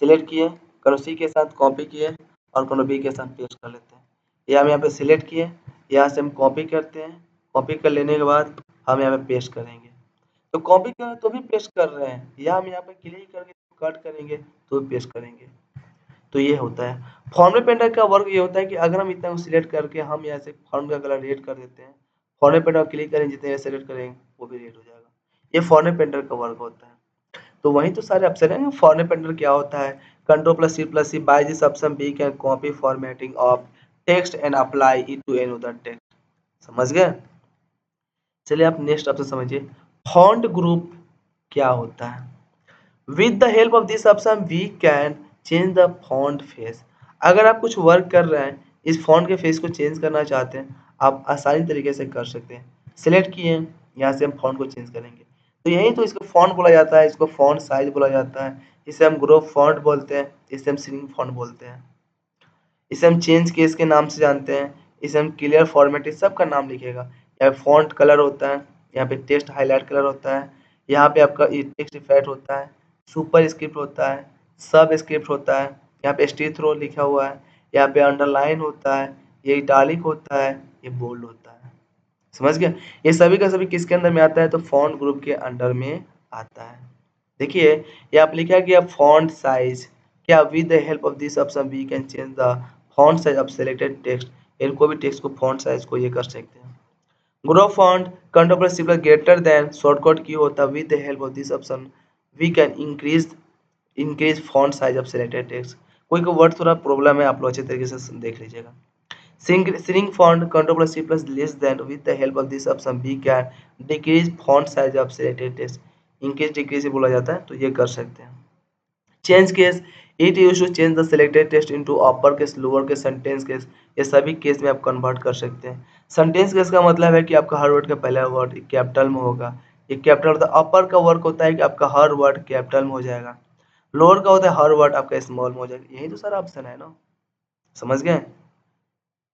सिलेक्ट किए, करो सी के साथ कॉपी किए और करो बी के साथ पेस्ट कर लेते हैं। या हम यहाँ पे सिलेक्ट किए, यहाँ से हम कॉपी करते हैं, कॉपी कर लेने के बाद हम यहाँ पे पेस्ट करेंगे। तो कॉपी कर तो भी पेस्ट कर रहे हैं, या हम यहाँ पे क्लिक करके कट करेंगे तो भी पेस्ट करेंगे। तो ये होता है फॉर्मेट पेंटर का वर्क। ये होता है कि अगर हम इतना को सिलेक्ट करके हम यहाँ से फॉर्म का कलर रेड कर देते हैं, फॉर्मेट पेंटर क्लिक करें, जितने सेलेक्ट करेंगे वो भी रेड हो जाएगा। ये फॉर्मेट पेंटर का वर्क होता है। तो वही तो सारे ऑप्शन है। फॉर्मेट पेंटर क्या होता है? Control plus C by this option we can copy formatting of text and apply it to any other text. समझ गए? चलिए आप नेक्स्ट ऑप्शन समझिए। फॉन्ट ग्रुप क्या होता है? With the help of this option we can change the font face. अगर आप कुछ वर्क कर रहे हैं, इस फॉन्ट के फेस को चेंज करना चाहते हैं, आप आसानी तरीके से कर सकते हैं। सिलेक्ट किए, यहाँ से हम फॉन्ट को चेंज करेंगे। तो यही तो इसको फॉन्ट बोला जाता है, इसको फॉन्ट साइज बोला जाता है, इसे हम ग्रुप फॉन्ट बोलते हैं, इसे हम श्रिंक फॉन्ट बोलते हैं, इसे हम चेंज केस के नाम से जानते हैं, इसे हम क्लियर फॉर्मेट, इस सब का नाम लिखेगा। यहाँ पे फॉन्ट कलर होता है, यहाँ पे टेक्स्ट हाईलाइट कलर होता है, यहाँ पे आपका टेक्स्ट इफेक्ट होता है, सुपर स्क्रिप्ट होता है, सब स्क्रिप्ट होता है, यहाँ पे स्टी थ्रो लिखा हुआ है, यहाँ पे अंडरलाइन होता है, ये इटालिक होता है, ये बोल्ड होता है। समझ गया? ये सभी का सभी किसके अंदर में आता है? तो फॉन्ट ग्रुप के अंडर में आता है। देखिए यहाँ पे लिखा गया फॉन्ट साइज। क्या with the help of this option we can change the font size of selected text. इनको भी टेक्स्ट को फॉन्ट साइज को ये कर सकते हैं। Grow font control symbol greater than shortcut की होता है। With the help of this option we can increase font size of selected text. कोई को वर्ड थोड़ा प्रॉब्लम है, आप लोग अच्छे तरीके से देख लीजिएगा। Shrink font control plus C plus less than with the help of this option we can decrease font size of selected text। increase decrease बोला जाता है तो ये कर सकते हैं। Change case it use to change the selected text into upper case lower case sentence case. ये सभी केस में आप कन्वर्ट कर सकते हैं। सेंटेंस केस का मतलब है कि आपका हर वर्ड का पहला वर्ड कैपिटल में होगा। ये कैपिटल होता है। अपर का वर्क होता है कि आपका हर वर्ड कैपिटल में हो जाएगा। लोअर का होता है हर वर्ड आपका स्मॉल में हो जाएगा। यही तो सारा ऑप्शन है ना। समझ गए?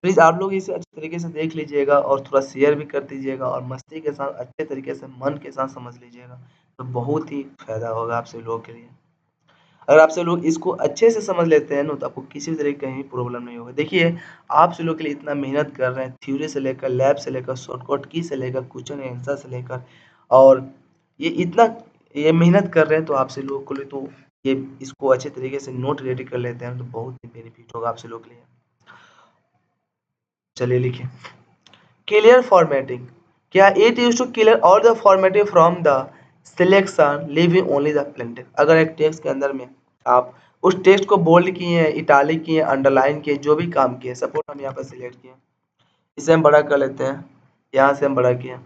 प्लीज़ आप लोग इसे अच्छे तरीके से देख लीजिएगा और थोड़ा शेयर भी कर दीजिएगा और मस्ती के साथ अच्छे तरीके से मन के साथ समझ लीजिएगा, तो बहुत ही फ़ायदा होगा आप सभी लोगों के लिए। अगर आप सभी लोग इसको अच्छे से समझ लेते हैं ना तो आपको किसी भी तरह की कहीं प्रॉब्लम नहीं होगा। देखिए आप सभी लोग के लिए इतना मेहनत कर रहे हैं, थ्योरी से लेकर लैब से लेकर शॉर्टकट की से लेकर क्वेश्चन आंसर से लेकर, और ये इतना ये मेहनत कर रहे हैं तो आप सभी लोगों के लिए तो ये इसको अच्छे तरीके से नोट रेडी कर लेते हैं तो बहुत ही बेनिफिट होगा आप सभी लोग के लिए। चलिए लिखिए क्लियर फॉर्मेटिंग। क्या it use to clear all the formatting from the selection leaving only the plain text. अगर एक टेक्स्ट के अंदर में आप उस टेक्स्ट को बोल्ड किए हैं, इटालिक किए हैं, अंडरलाइन किए, जो भी काम किए, सपोज हम यहाँ पर सिलेक्ट किए, इसे हम बड़ा कर लेते हैं, यहाँ से हम बड़ा किए,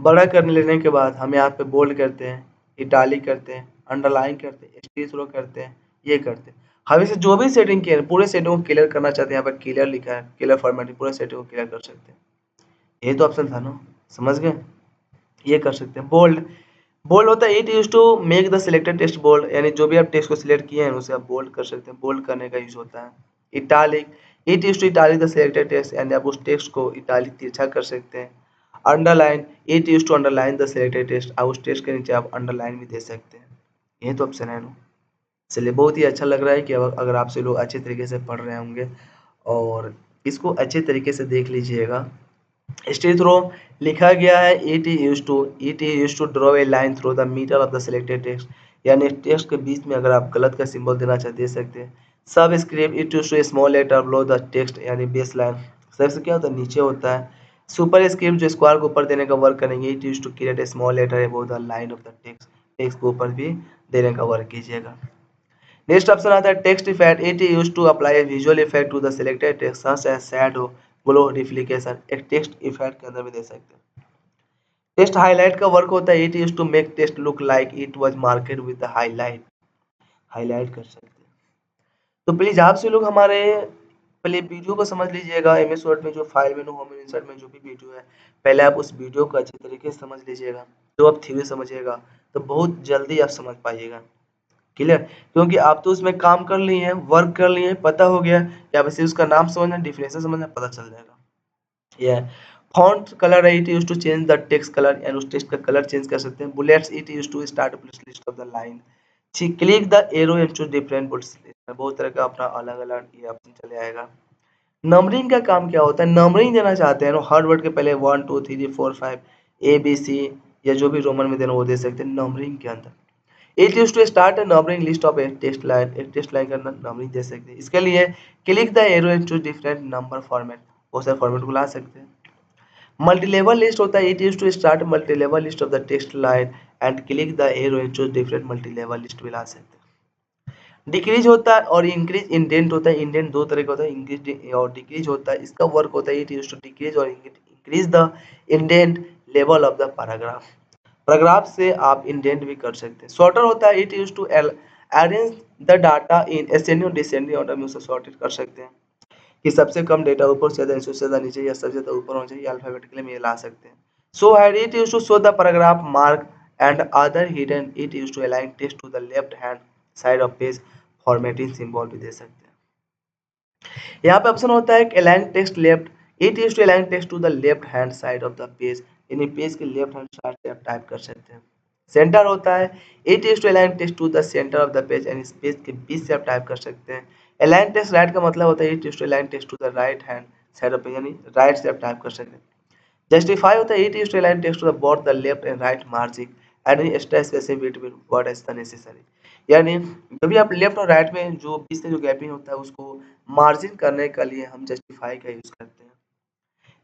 बड़ा कर लेने के बाद हम यहाँ पे बोल्ड करते हैं, इटालिक करते हैं, अंडरलाइन करते हैं, स्पेस थ्रो करते हैं, ये करते हैं। हम इसे जो भी सेटिंग किए पूरे सेटिंग को क्लियर करना चाहते हैं, यहाँ पर क्लियर लिखा है, क्लियर फॉर्मेटिंग, पूरे सेटिंग को क्लियर कर सकते हैं। यही तो ऑप्शन था ना। समझ गए? ये कर सकते हैं। बोल्ड, बोल्ड होता है it use to make the selected text bold, यानी जो भी आप टेक्स्ट को सिलेक्ट किए हैं उसे आप बोल्ड कर सकते हैं, बोल्ड करने का यूज होता है। Italic, it use to italic the selected text, यानी आप उस टेक्स्ट को इटालिक तिरछा कर सकते हैं। Underline, it use to underline the selected text, आप उस टेक्स्ट के नीचे आप अंडरलाइन भी दे सकते हैं। यही तो ऑप्शन है ना। चलिए बहुत ही अच्छा लग रहा है कि अगर आपसे लोग अच्छे तरीके से पढ़ रहे होंगे और इसको अच्छे तरीके से देख लीजिएगा। स्टेज थ्रो लिखा गया है it use to draw a line through the middle of the selected text, यानी टेक्स्ट के बीच में अगर आप गलत का सिंबल देना चाहते दे सकते हैं। Subscript it use to small letter below the text, यानी बेस लाइन सबसे क्या होता है नीचे होता है। सुपर स्क्रिप्ट जो स्क्वायर को ऊपर देने का वर्क करेंगे, it use to create a small letter above the line of the text, text को ऊपर भी देने का वर्क कीजिएगा। नेक्स्ट ऑप्शन आता है text effect. It use to apply visual effect to the selected text such as shadow, glow, reflection. एक text effect के अंदर भी दे सकते हैं। टेक्स्ट हाईलाइट का वर्क होता है it use to make text look like it was marked with the highlight. Highlight कर सकते हैं। तो प्लीज आप से लोग हमारे पहले वीडियो को समझ लीजिएगा। एमएस वर्ड में जो फाइल मेनू, होम इंसर्ट में जो भी वीडियो है, पहले आप उस वीडियो को अच्छे तरीके से समझ लीजिएगा। तो आप थ्योरी समझिएगा तो बहुत जल्दी आप समझ पाइएगा। क्लियर? क्योंकि आप तो उसमें काम कर लिए हैं, वर्क कर लिए हैं, पता हो गया, या बस उसका नाम समझना, डिफिनेशन समझना, पता चल जाएगा। ये फॉन्ट कलर है it use to change the text colour, and उस टेक्स्ट का कलर चेंज कर सकते हैं। Bullets it use to start list of the line. Click the arrow and choose different bullets. बहुत तरह का अपना अलग अलग ये ऑप्शन चले आएगा। नंबरिंग का काम क्या होता है? नंबरिंग देना चाहते हैं ना, हर वर्ड के पहले 1 2 3 4 5 ए बी सी, या जो भी रोमन में देना वो दे सकते हैं नंबरिंग के अंदर। It use to start a numbering list of a text line। एक टेक्स्ट लाइन का नंबरिंग दे सकते हैं। इसके लिए click the arrow and choose different number format. बहुत सारे फॉर्मेट को ला सकते हैं। मल्टी लेवल लिस्ट होता है it use to start multi level list of the text line and click the arrow and choose different multi level list भी ला सकते हैं। डिक्रीज होता है और इंक्रीज इंडेंट होता है। इंडेंट दो तरह का होता है, इंक्रीज और डिक्रीज होता है। इसका वर्क होता है इट यूज टू डिक्रीज और increase the indent level of the paragraph. Paragraph से आप इंडेंट भी कर सकते हैं। सॉर्टर होता है it use to arrange the data in ascending और डिसेंडिंग ऑर्डर में उसे सॉर्टेड कर सकते हैं कि सबसे कम डेटा ऊपर से ज़्यादा, सबसे ज़्यादा नीचे, या सबसे ज़्यादा ऊपर होना चाहिए, अल्फाबेटिकली में ये ला सकते हैं। Show hide it use to show the paragraph mark and other hidden. It use to align text to the left hand side of page. Formatting symbol भी दे सकते हैं। यहाँ पे ऑप्शन होता है align text left. It use to align text to the left hand side of the page. यानी page के लेफ्ट हैंड साइड से आप टाइप कर सकते हैं। सेंटर होता है it use to align text to the centre of the page, यानी इस पेज के बीच से आप टाइप कर सकते हैं। अलाइन टेक्स्ट राइट का मतलब होता है it use to align text to the right hand side of page, यानी राइट से आप टाइप कर सकते हैं। जस्टिफाई होता है it use to align text to the both the left and right margin and extra spacing between word as the necessary. यानी जब भी आप लेफ्ट और राइट में जो बीच से जो गैपिंग होता है उसको मार्जिन करने के लिए हम जस्टिफाई का यूज करते हैं।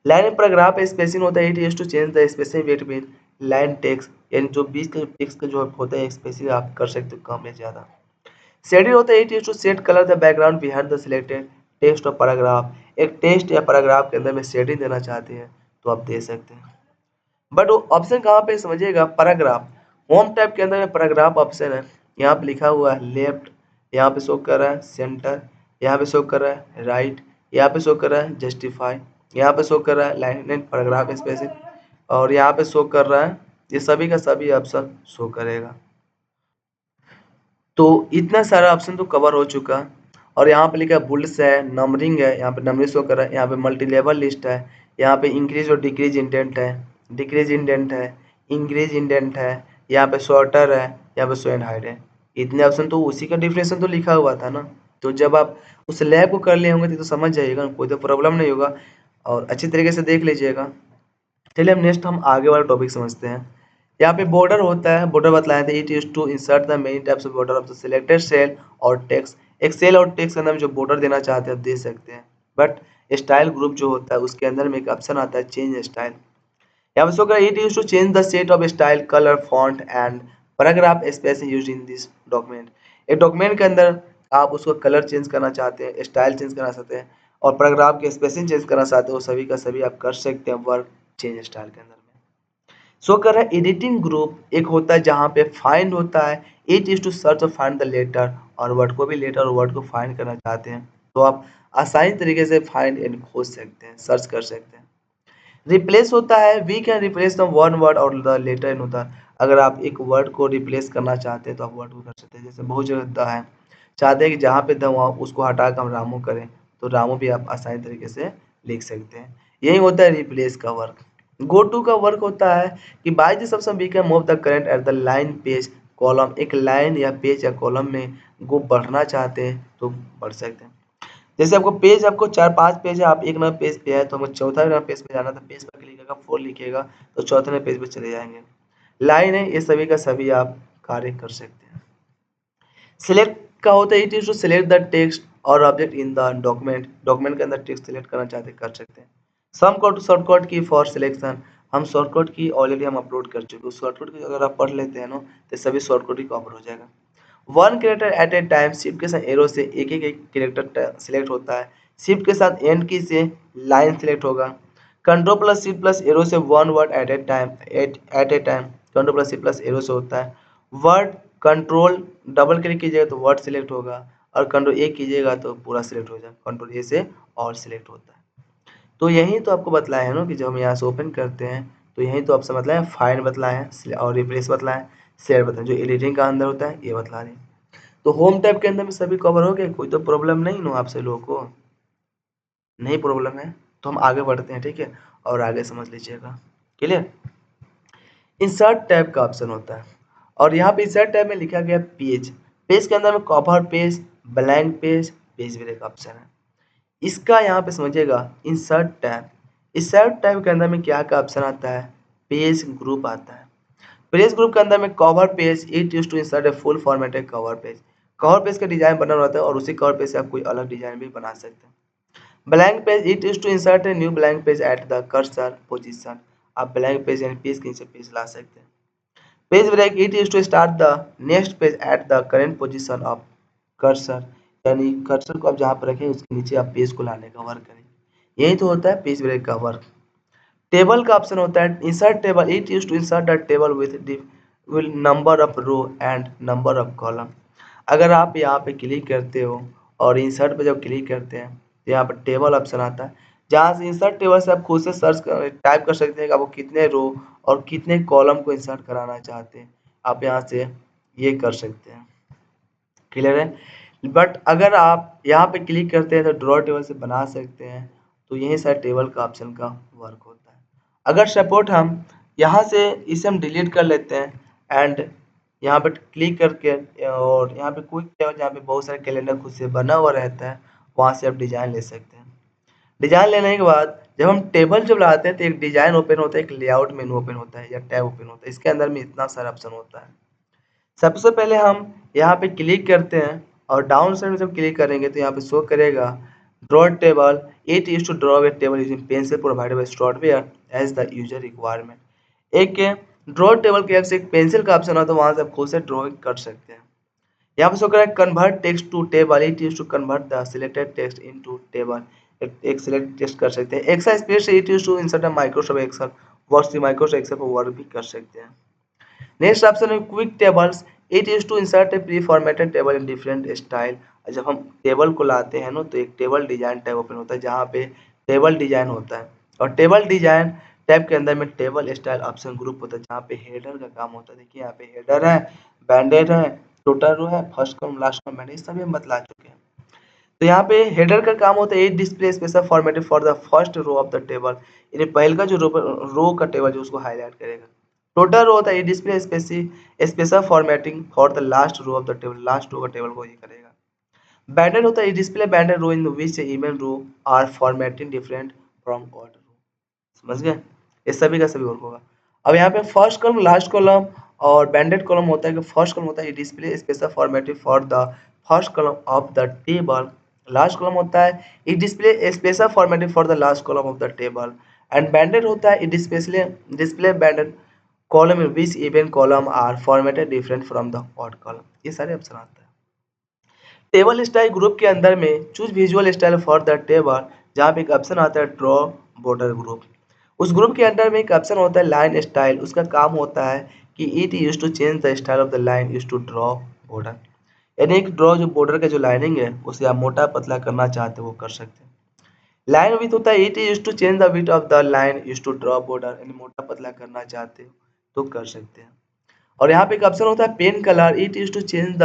लाइन पैराग्राफ स्पेसिंग होता है it use to change the spacing between line text, यानी जो बीच के टेक्स्ट के जो होते हैं स्पेसिंग आप कर सकते हो कम या ज्यादा। शेडिंग होता है it use to set colour the background behind the selected text और पैराग्राफ। एक टेक्स्ट या पैराग्राफ के अंदर में शेडिंग देना चाहते हैं तो आप दे सकते हैं। बट वो ऑप्शन कहाँ पे समझिएगा? पैराग्राफ होम टैब के अंदर में पैराग्राफ ऑप्शन है। यहाँ पे लिखा हुआ है लेफ्ट, यहाँ पे शो कर रहा है सेंटर, यहाँ पे शो कर रहा है राइट, यहाँ पे शो कर रहा है जस्टिफाई, यहाँ पे शो कर रहा है लाइन एंड पैराग्राफ स्पेसिंग, और यहाँ पे शो कर रहा है, ये सभी का सभी ऑप्शन शो करेगा। तो इतना सारा ऑप्शन तो कवर हो चुका। और यहाँ पे लिखा है बुल्स है, नंबरिंग है, यहाँ पे नंबरिंग शो कर रहा है, यहाँ पे मल्टी लेवल लिस्ट है, यहाँ पे इंक्रीज और डिक्रीज इंडेंट है, डिक्रीज इंडेंट है, इंक्रीज इंडेंट है, यहाँ पे शॉर्टर है, यहाँ पे शो एंड हाइड है। इतने ऑप्शन तो उसी का डिफिनेशन तो लिखा हुआ था ना। तो जब आप उस लैब को कर लिए होंगे तो समझ जाइएगा, कोई तो प्रॉब्लम नहीं होगा, और अच्छी तरीके से देख लीजिएगा। चलिए हम नेक्स्ट हम आगे वाला टॉपिक समझते हैं। यहाँ पे बॉर्डर होता है, बॉर्डर बतलाए थे it use to insert the many types of border of the selected cell और टेक्स्ट। एक सेल और टेक्स्ट के अंदर में जो बॉर्डर देना चाहते हैं आप दे सकते हैं। बट स्टाइल ग्रुप जो होता है उसके अंदर में एक ऑप्शन आता है चेंज स्टाइल। यहाँ पे शो कर it use to change the set of style colour font and paragraph space use in this document. एक डॉक्यूमेंट के अंदर आप उसको कलर चेंज करना चाहते हैं, स्टाइल चेंज करना चाहते हैं, और पैराग्राफ के स्पेसिंग चेंज करना चाहते हो, सभी का सभी आप कर सकते हैं वर्क चेंज स्टाइल के अंदर में। शो कर रहा है एडिटिंग ग्रुप एक होता है जहाँ पे फाइंड होता है इट इज टू सर्च और फाइंड द लेटर, और वर्ड को भी लेटर और वर्ड को फाइंड करना चाहते हैं तो आप आसानी तरीके से फाइंड एंड खोज सकते हैं, सर्च कर सकते हैं। रिप्लेस होता है we can replace the one word और द लेटर इन होता है। अगर आप एक वर्ड को रिप्लेस करना चाहते हैं तो आप वर्ड को कर सकते हैं। जैसे बहुत जगह द है, चाहते हैं कि जहाँ पे द वहाँ उसको हटा कर हम रामू करें तो रामू भी आप आसानी तरीके से लिख सकते हैं। यही होता है रिप्लेस का वर्क। गो टू का वर्क होता है कि by this option we can move the current at the line page column. एक लाइन या पेज या कॉलम में गो बढ़ना चाहते हैं तो बढ़ सकते हैं। जैसे आपको पेज, आपको 4-5 पेज है, आप एक नंबर पेज पे है तो हमको चौथा नंबर पेज पे जाना था, पेज पर क्लिक करेगा 4 लिखेगा तो चौथे नंबर पेज पे चले जाएंगे। लाइन है, ये सभी का सभी आप कार्य कर सकते हैं। सिलेक्ट का होता है it is to select the text और object in the document. Document के अंदर टेक्स्ट सिलेक्ट करना चाहते हैं कर सकते हैं। सम शॉर्टकट की फॉर सिलेक्शन। हम शॉर्टकट की ऑलरेडी हम अपलोड कर चुके हैं, उस शॉर्टकट की अगर आप पढ़ लेते हैं ना तो सभी शॉर्टकट ही कवर हो जाएगा। One character eight a time, shift के साथ एरो से एक एक कैरेक्टर सिलेक्ट होता है। शिफ्ट के साथ एंड की से लाइन सिलेक्ट होगा। Control plus shift plus arrow से one word at a time, at a time control plus shift plus arrow से होता है। वर्ड कंट्रोल डबल क्लिक कीजिएगा तो वर्ड सिलेक्ट होगा, और कंट्रोल ए कीजिएगा तो पूरा सिलेक्ट हो जाएगा, कंट्रोल ए से और सिलेक्ट होता है। तो यही तो आपको बतलाया है ना कि जब हम यहाँ से ओपन करते हैं तो यही तो आपसे बतलाया, फाइंड बतलाया है और रिप्लेस बतलाया है, शेयर बताया, जो एडिटिंग का अंदर होता है ये बतला रहे हैं। तो होम टैब के अंदर में सभी कवर हो गए, कोई तो प्रॉब्लम नहीं नो आपसे लोगों को, नहीं प्रॉब्लम है तो हम आगे बढ़ते हैं, ठीक है, और आगे समझ लीजिएगा। क्लियर। इंसर्ट टैब का ऑप्शन होता है, और यहाँ पे इंसर्ट टैब में लिखा गया पेज, पेज के अंदर में cover page, blank page, page break option है। इसका यहाँ पे समझिएगा इंसर्ट टैब, इंसर्ट टैब के अंदर में क्या क्या ऑप्शन आता है, पेज ग्रुप आता है। पेज ग्रुप के अंदर में cover page, it use to insert a full formatted cover page, cover page का डिजाइन बना रहता है और उसी कवर पेज से आप कोई अलग डिजाइन भी बना सकते हैं। Blank page, it use to insert a new blank page at the cursor position, आप ब्लैंक पेज यानी पेज के नीचे पेज ला सकते हैं। Page break, it use to start the next page at the current position of cursor, यानी cursor को आप जहाँ पर रखें उसके नीचे आप पेज को लाने का वर्क करें। यही तो होता है पेज ब्रेक का वर्क। टेबल का ऑप्शन होता है insert table, it use to insert the table with number of row and number of column. अगर आप यहाँ पे क्लिक करते हो और इंसर्ट पे जब क्लिक करते हैं तो यहाँ पर टेबल ऑप्शन आता है, जहाँ से इंसर्ट टेबल से आप खुद से टाइप कर सकते हैं कि आपको कितने रो और कितने कॉलम को इंसर्ट कराना चाहते हैं, आप यहाँ से ये कर सकते हैं। क्लियर है। बट अगर आप यहाँ पे क्लिक करते हैं तो ड्रॉ टेबल से बना सकते हैं, तो यही सारा टेबल का ऑप्शन का वर्क होता है। अगर सपोर्ट हम यहाँ से इसे हम डिलीट कर लेते हैं एंड यहाँ पे क्लिक करके, और यहाँ पे क्विक टेबल जहाँ पे बहुत सारे कैलेंडर खुद से बना हुआ रहता है, वहाँ से आप डिजाइन ले सकते हैं। डिजाइन लेने के बाद जब हम टेबल जब लाते हैं तो एक डिजाइन ओपन होता है, एक लेआउट मेनू ओपन होता है या टैब ओपन होता है, इसके अंदर में इतना सारा ऑप्शन होता है। सबसे पहले हम यहाँ पे क्लिक करते हैं और डाउन साइड में जब क्लिक करेंगे तो यहाँ पे शो करेगा draw table, it use to draw a table using pencil provided by software as the user requirement. एक ड्रॉ टेबल के से एक पेंसिल का ऑप्शन है तो वहाँ से आप खुद से ड्रॉइंग कर सकते हैं। यहाँ पे शो करेगा convert text to table, it use to convert the selected text into table, एक सिलेक्ट टेक्स्ट कर सकते हैं। एक्सेल स्प्रेडशीट से it use to insert Microsoft Excel works, Microsoft Excel पर वर्क भी कर सकते हैं। नेक्स्ट ऑप्शन है quick tables, it use to insert a pre formatted table in different style. जब हम टेबल को लाते हैं ना तो एक टेबल डिजाइन टैब ओपन होता है जहाँ पे टेबल डिजाइन होता है, और टेबल डिजाइन टैब के अंदर में टेबल स्टाइल ऑप्शन ग्रुप होता है जहाँ पे हेडर का काम होता है। देखिए यहाँ पे हेडर है, बैंडेड है, टोटल रो है, फर्स्ट कॉलम लास्ट कॉलम बैंडेड, सभी हम बतला चुके हैं। तो यहाँ पे हेडर का काम होता है it display special formatted for the first row of the table, यानी पहले का जो रो का टेबल जो उसको हाईलाइट करेगा। टोटल रो होता है display special formatting for the last row of the table, last row का टेबल को ये करेगा। बैंडेड होता है display banded row in which even row are formatting different from odd row. समझ गए, ये सभी का सभी वर्क होगा। अब यहाँ पे फर्स्ट कॉलम लास्ट कॉलम और बैंडेड कॉलम होता है कि फर्स्ट कॉलम होता है display special formative for the first column of the table, last column होता है it display special formative for the last column of the table, and banded होता है it display banded column in which even column are formatted different from the odd column. ये सारे option आते हैं। Table style group के अंदर में choose visual style for the table, जहाँ पे एक ऑप्शन आता है ड्रॉ बॉर्डर ग्रुप, उस ग्रुप के अंदर में एक ऑप्शन होता है लाइन स्टाइल, उसका काम होता है कि it use to change the style of the line use to draw border, यानी एक ड्रॉ जो बॉर्डर का जो लाइनिंग है उसे आप मोटा पतला करना चाहते हो वो कर सकते हैं। लाइन विथ होता है it use to change the width of the line use to draw border, यानी मोटा पतला करना चाहते हो तो कर सकते हैं। और यहाँ पे एक ऑप्शन होता है pen colour, it use to change the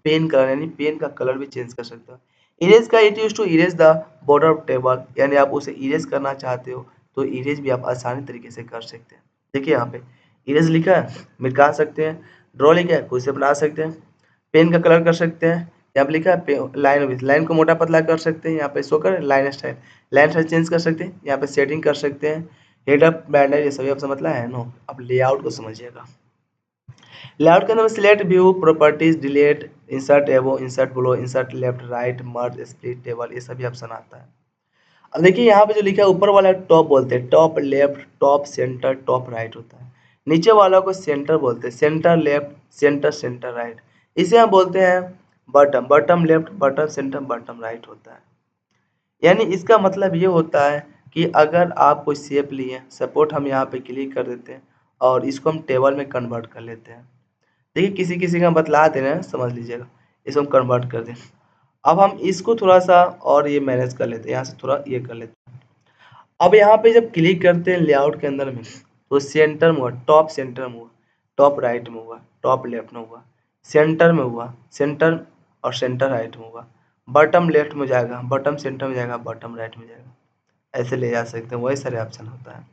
pen colour, यानी पेन का कलर भी चेंज कर सकते हो। इरेज का it use to erase the border of table, यानी आप उसे इरेज करना चाहते हो तो इरेज भी आप आसानी तरीके से कर सकते हैं। देखिए यहाँ पे इरेज लिखा है, मिटा सकते हैं, ड्रॉ लिखा है खुद से बना सकते हैं, पेन का कलर कर सकते हैं, यहाँ पे लिखा है लाइन विथ, लाइन को मोटा पतला कर सकते हैं, यहाँ पे शो कर line style, line style change कर सकते हैं, यहाँ पे सेटिंग कर सकते हैं, हेड अप बैंडर, ये सभी ऑप्शन मतलब है नो। अब लेआउट को समझिएगा। लेआउट के अंदर में select view properties, delete, insert above, insert below, insert left right, merge split table, ये सभी ऑप्शन आता है। अब देखिए यहाँ पे जो लिखा है ऊपर वाला टॉप बोलते हैं, top left, top centre, top right होता है। नीचे वाला को सेंटर बोलते हैं, centre left, centre centre right. इसे हम बोलते हैं bottom, bottom left, bottom centre, bottom right होता है। यानी इसका मतलब ये होता है कि अगर आप कोई शेप लिए, सपोर्ट हम यहाँ पे क्लिक कर देते हैं और इसको हम टेबल में कन्वर्ट कर लेते हैं। देखिए किसी किसी का बतला दे रहे हैं, समझ लीजिएगा। इसको हम कन्वर्ट कर दें। अब हम इसको थोड़ा सा और ये मैनेज कर लेते हैं, यहाँ से थोड़ा ये कर लेते हैं। अब यहाँ पे जब क्लिक करते हैं लेआउट के अंदर में, तो सेंटर में हुआ, टॉप सेंटर में हुआ, टॉप राइट में हुआ, टॉप लेफ्ट में हुआ, सेंटर में हुआ, सेंटर और सेंटर राइट में हुआ, बॉटम लेफ्ट में जाएगा, बॉटम सेंटर में जाएगा, बॉटम राइट में जाएगा। ऐसे ले जा सकते हैं, वही सारे ऑप्शन होता है।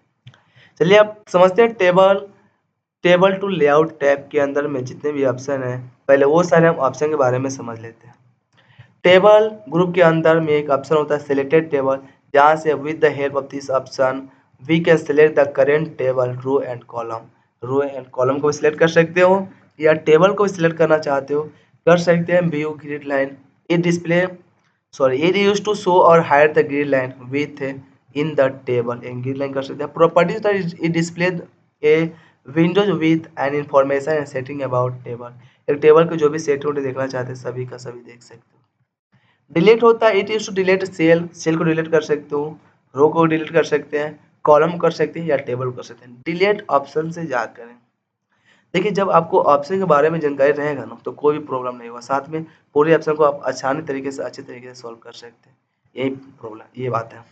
चलिए अब समझते हैं टेबल टू लेआउट टैब के अंदर में जितने भी ऑप्शन हैं, पहले वो सारे हम ऑप्शन के बारे में समझ लेते हैं। टेबल ग्रुप के अंदर में एक ऑप्शन होता है सिलेक्टेड टेबल, जहाँ से with the help of this option we can select the current table row and column. Row and column को सिलेक्ट कर सकते हो या टेबल को सिलेक्ट करना चाहते हो कर सकते हैं। View grid line, it display it use to show और hide the grid line within the table. Grid line कर सकते हैं। Properties, it display a windows with an information and setting about table. एक table के जो भी setting देखना चाहते हैं सभी का सभी देख सकते हो। डिलीट होता है, it use to delete cell, cell को डिलीट कर सकते हो, रो को डिलीट कर सकते हैं, कॉलम कर सकते हैं या टेबल कर सकते हैं। डिलीट ऑप्शन से जा करें। देखिए जब आपको ऑप्शन के बारे में जानकारी रहेगा ना तो कोई भी प्रॉब्लम नहीं होगा, साथ में पूरे ऑप्शन को आप आसानी तरीके से अच्छे तरीके से सॉल्व कर सकते हैं। यही प्रॉब्लम ये बात है।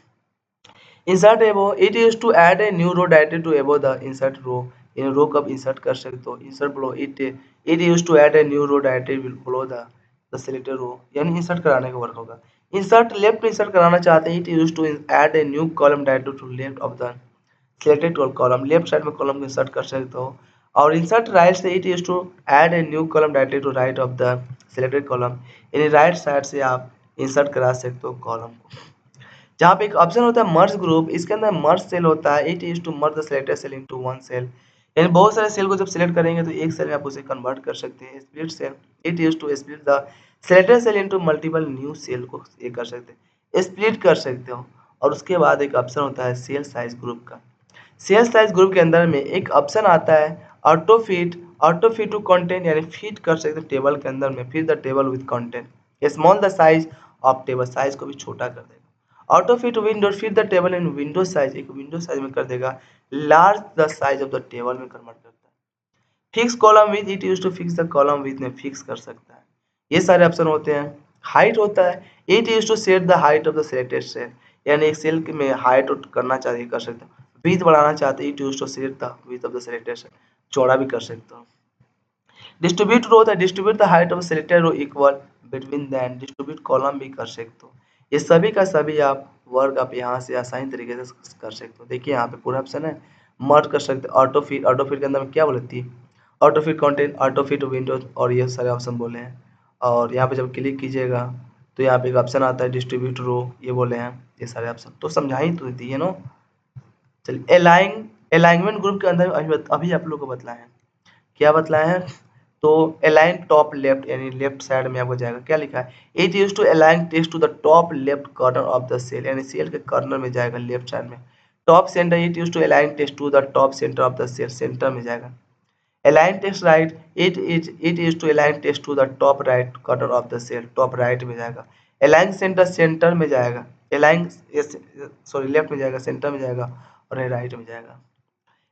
Insert above, it use to add a new row directly to above the insert row. इन रो कब इंसर्ट कर सकते हो, insert below, it use to add a new row directly below the selected row, यानी insert कराने का work होगा। Insert left में इंसर्ट कराना चाहते हैं, it use to add a new column directly to left of the selected column, left side में column को इंसर्ट कर सकते हो। और इंसर्ट राइट से, it use to add a new column directly to right of the selected column, यानी right side से आप इंसर्ट करा सकते हो कॉलम को। जहाँ पे एक ऑप्शन होता है मर्ज ग्रुप, इसके अंदर मर्ज सेल होता है, it use to merge the selected cell into one cell, यानी बहुत सारे सेल को जब सिलेक्ट करेंगे तो एक सेल में आप उसे कन्वर्ट कर सकते हैं। Split cell, it use to split the selected cell into multiple new cell को ये कर सकते हैं, स्प्लिट कर सकते हो। और उसके बाद एक ऑप्शन होता है सेल साइज ग्रुप का। सेल साइज ग्रुप के अंदर में एक ऑप्शन आता है ऑटो फिट टू कंटेंट, यानी फिट कर सकते हैं टेबल के अंदर में, fit the table with content. Small the size of table, size को भी छोटा कर देगा। Auto fit window, fit the table in window size, एक विंडो साइज में कर देगा। Large the size of the table में कन्वर्ट करता है। Fix column width, it use to fix the column width में फिक्स कर सकता है। ये सारे ऑप्शन होते हैं। हाइट होता है, it use to set the height of the selected cell, यानी एक सेल में हाइट करना चाहिए कर सकते हो। विड्थ बढ़ाना चाहते हैं, it use to set the width of the selected cell, चौड़ा भी कर सकते हो। डिस्ट्रीब्यूट रो होता है, distribute the height of selected row equal between them, distribute column भी कर सकते हो। ये सभी का सभी आप वर्क आप यहाँ से आसानी तरीके से कर सकते हो। देखिए यहाँ पे पूरा ऑप्शन है, मर्ज कर सकते हो। ऑटो फिट के अंदर में क्या बोलती है, auto fit content, auto fit Windows, और ये सारे ऑप्शन बोले हैं। और यहाँ पे जब क्लिक कीजिएगा तो यहाँ पे एक ऑप्शन आता है डिस्ट्रीब्यूट रो, ये बोले हैं। ये सारे ऑप्शन तो समझा ही तो दी है नो। चलिए अलाइनमेंट ग्रुप के अंदर अभी आप लोग को बतलाए हैं, क्या बतलाए हैं, तो अलाइन टॉप लेफ्ट, यानी लेफ्ट साइड में आपको जाएगा। क्या लिखा है, it use to align text to the top left corner of the cell, यानी सेल के कॉर्नर में जाएगा लेफ्ट साइड में। Top centre, it use to align text to the top centre of the cell, centre में जाएगा। Align text right, it use to align text to the top right corner of the cell, top right में जाएगा। Align centre, centre में जाएगा। Align left में जाएगा, centre में जाएगा और राइट में जाएगा।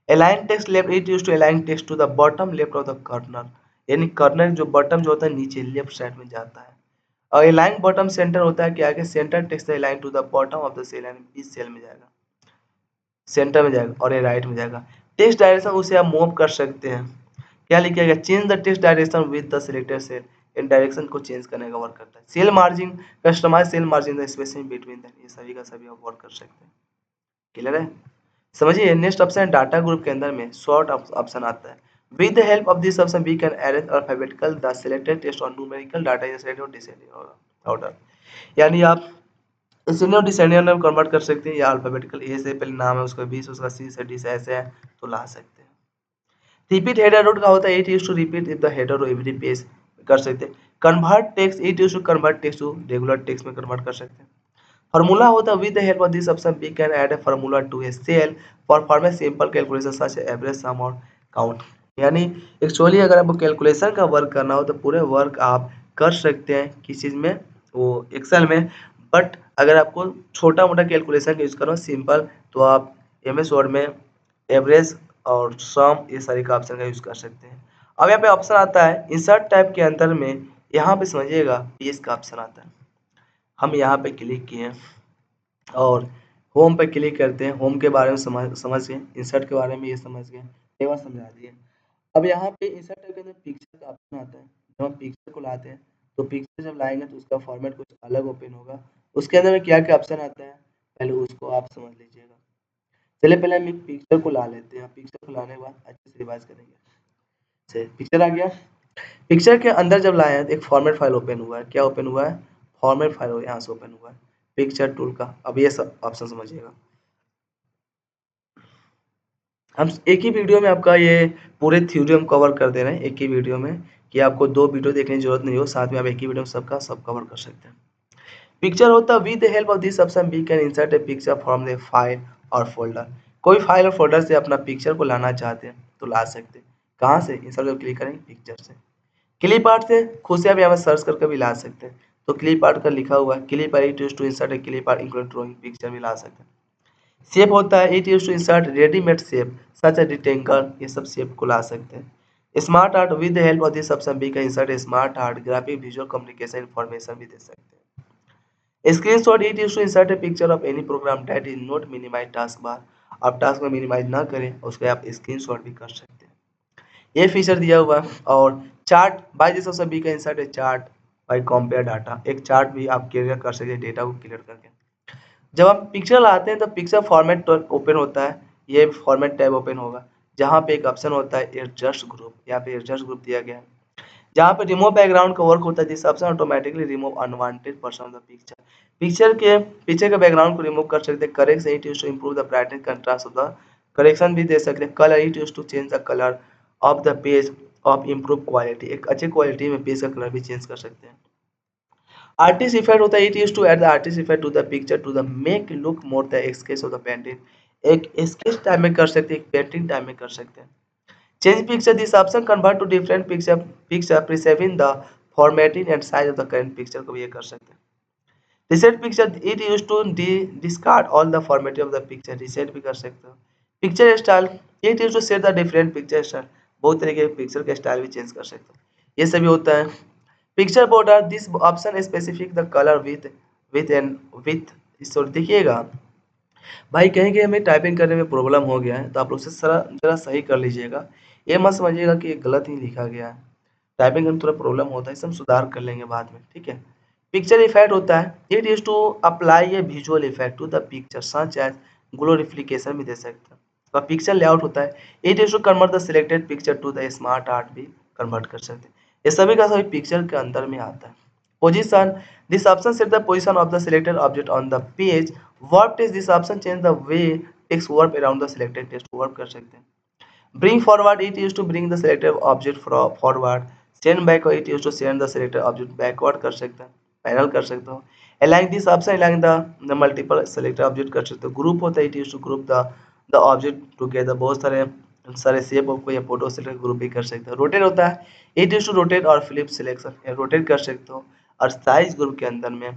Align text left, it use to align text to the bottom left of the corner, यानी कॉर्नर जो बॉटम जो होता है नीचे लेफ्ट साइड में जाता है। और अलाइन बॉटम सेंटर होता है कि आगे centre text align to the bottom of the cell, यानी इस सेल में जाएगा, सेंटर में जाएगा और ये राइट में जाएगा। टेक्स्ट डायरेक्शन उसे आप मूव कर सकते हैं। क्या लिखिएगा, change the text direction with the selected cell, इन डायरेक्शन को चेंज करने का वर्क करता है। Cell margin, customise cell margin the spacing between the, ये सभी का सभी आप वर्क कर सकते हैं। क्लियर है, समझिए। नेक्स्ट ऑप्शन है डाटा ग्रुप के अंदर में शॉर्ट ऑप्शन आता है। With the help of this option we can arrange alphabetical the selected text और न्यूमेरिकल डाटा इन सेलेक्टेड और डिसेंडिंग ऑर्डर, यानी आप असेंडिंग और डिसेंडिंग में कन्वर्ट कर सकते हैं, या अल्फाबेटिकल ए से पहले नाम है उसका, बी से उसका, सी से डी से, ऐसे है तो ला सकते हैं। रिपीट हेडर रूट का होता है, it use to repeat if the header row every page कर सकते हैं। Convert text, it use to convert text to regular text में कन्वर्ट कर सकते हैं। फार्मूला होता है, with the help of this option we can add a formula to a cell for form a simple calculation such average sum और count, यानी actually अगर आपको कैलकुलेशन का वर्क करना हो तो पूरे वर्क आप कर सकते हैं किस चीज़ में, वो एक्सेल में। बट अगर आपको छोटा मोटा कैलकुलेशन का यूज़ करना हो सिंपल, तो आप एमएस वर्ड में एवरेज और सम ये सारी का ऑप्शन का यूज़ कर सकते हैं। अब यहाँ पे ऑप्शन आता है इंसर्ट टाइप के अंदर में, यहाँ पे समझिएगा पेज का ऑप्शन आता है। हम यहाँ पे क्लिक किए और होम पे क्लिक करते हैं। होम के बारे में समझ गए, इंसर्ट के बारे में ये समझ गए, टेबल समझा दिए। अब यहाँ पे इंसर्ट टैब के अंदर पिक्चर का ऑप्शन आता है। जब हम पिक्चर को लाते हैं तो पिक्चर जब लाएंगे तो उसका फॉर्मेट कुछ अलग ओपन होगा। उसके अंदर में क्या क्या ऑप्शन आता है पहले उसको आप समझ लीजिएगा। चलिए पहले हम एक पिक्चर को ला लेते हैं। पिक्चर को लाने के बाद अच्छे से रिवाइज करेंगे। चलिए पिक्चर आ गया। पिक्चर के अंदर जब लाए हैं तो एक फॉर्मेट फाइल ओपन हुआ है। क्या ओपन हुआ है? फॉर्मेट फाइल यहाँ से ओपन हुआ है पिक्चर टूल का। अब ये सब ऑप्शन समझिएगा। हम एक ही वीडियो में आपका ये पूरे थ्योरी हम कवर कर दे रहे हैं एक ही वीडियो में, कि आपको 2 वीडियो देखने की ज़रूरत नहीं हो, साथ में आप एक ही वीडियो में सबका सब कवर कर सकते हैं। पिक्चर होता है with the help of this option we can insert a picture from the file और फोल्डर। कोई फाइल और फोल्डर से अपना पिक्चर को लाना चाहते हैं तो ला सकते हैं। कहाँ से? इंसर्ट पे क्लिक करेंगे पिक्चर से। क्लिप आर्ट से खुद से आप यहाँ पर सर्च करके भी ला सकते हैं। तो क्लिप आर्ट का लिखा हुआ है, clip art use to insert a clip art include drawing picture भी ला सकते हैं। शेप होता है it use to insert readymade shape such a rectangle, ये सब शेप को ला सकते हैं। Smart art with the help of this option we can insert smart art graphic visual communication information भी दे सकते हैं। Screenshot it use to insert a picture of any program that is not minimise task bar. आप task में minimise ना करें उसके आप स्क्रीनशॉट भी कर सकते हैं। ये फीचर दिया हुआ है। और chart by this option we can insert a chart by compare data, एक चार्ट भी आप क्लियर कर सकते हैं डेटा को क्लियर करके। जब हम पिक्चर लाते हैं तो पिक्चर फॉर्मेट ओपन होता है। ये फॉर्मेट टैब ओपन होगा जहाँ पे एक ऑप्शन होता है एडजस्ट ग्रुप। यहाँ पे एडजस्ट ग्रुप दिया गया है जहाँ पे रिमूव बैकग्राउंड का वर्क होता है। This option automatically remove unwanted person of the picture. Picture के पीछे के बैकग्राउंड को रिमूव कर सकते हैं। Correct it use to improve the brightness contrast of the, correction भी दे सकते हैं। Colour it use to change the colour of the page of improve quality, एक अच्छी क्वालिटी में पेज का कलर भी चेंज कर सकते हैं। आर्टिस्ट इफेक्ट होता है it use to add the artist effect to the picture to the make look more the sketch of the painting. एक स्केच टाइप में कर सकते हैं, एक पेंटिंग टाइप में कर सकते हैं। Change picture this option convert to different picture preserving the formatting and size of the current picture को भी ये कर सकते हैं। Reset picture it use to discard all the formatting of the picture, reset भी कर सकते हो। Picture style it use to set the different picture style, बहुत तरीके के पिक्चर के स्टाइल भी चेंज कर सकते हो। ये सभी होता है। Picture border this option specific the colour with and with, sorry देखिएगा भाई, कहीं कहीं हमें टाइपिंग करने में प्रॉब्लम हो गया है तो आप लोग से जरा सही कर लीजिएगा। ये मत समझिएगा कि ये गलत ही लिखा गया है। टाइपिंग में थोड़ा प्रॉब्लम होता है, इसे हम सुधार कर लेंगे बाद में, ठीक है। पिक्चर इफेक्ट होता है it use to apply a visual effect to the picture such as glorification भी दे सकते हैं। और पिक्चर लेआउट होता है it use to convert the selected picture to the smart art भी कन्वर्ट कर सकते हैं। ये सभी का सभी पिक्चर के अंदर में आता है। Position. This option set the position of the selected object on the page. Warp text. This option change the way text warp around the selected text warp कर सकते हैं। Bring forward. It used to bring the selected object forward. Send back. It used to send the selected object backward कर सकते हैं। Panel कर सकते हो। Align this option align the multiple selected object कर सकते हो। Group होता है it used to group the object together, बहुत सारे सारे शेप आपको या फोटो सेलेक्ट ग्रुप भी कर सकते हो। रोटेट होता है इट यूज टू रोटेट और फ्लिप सिलेक्शन, रोटेट कर सकते हो। और साइज ग्रुप के अंदर में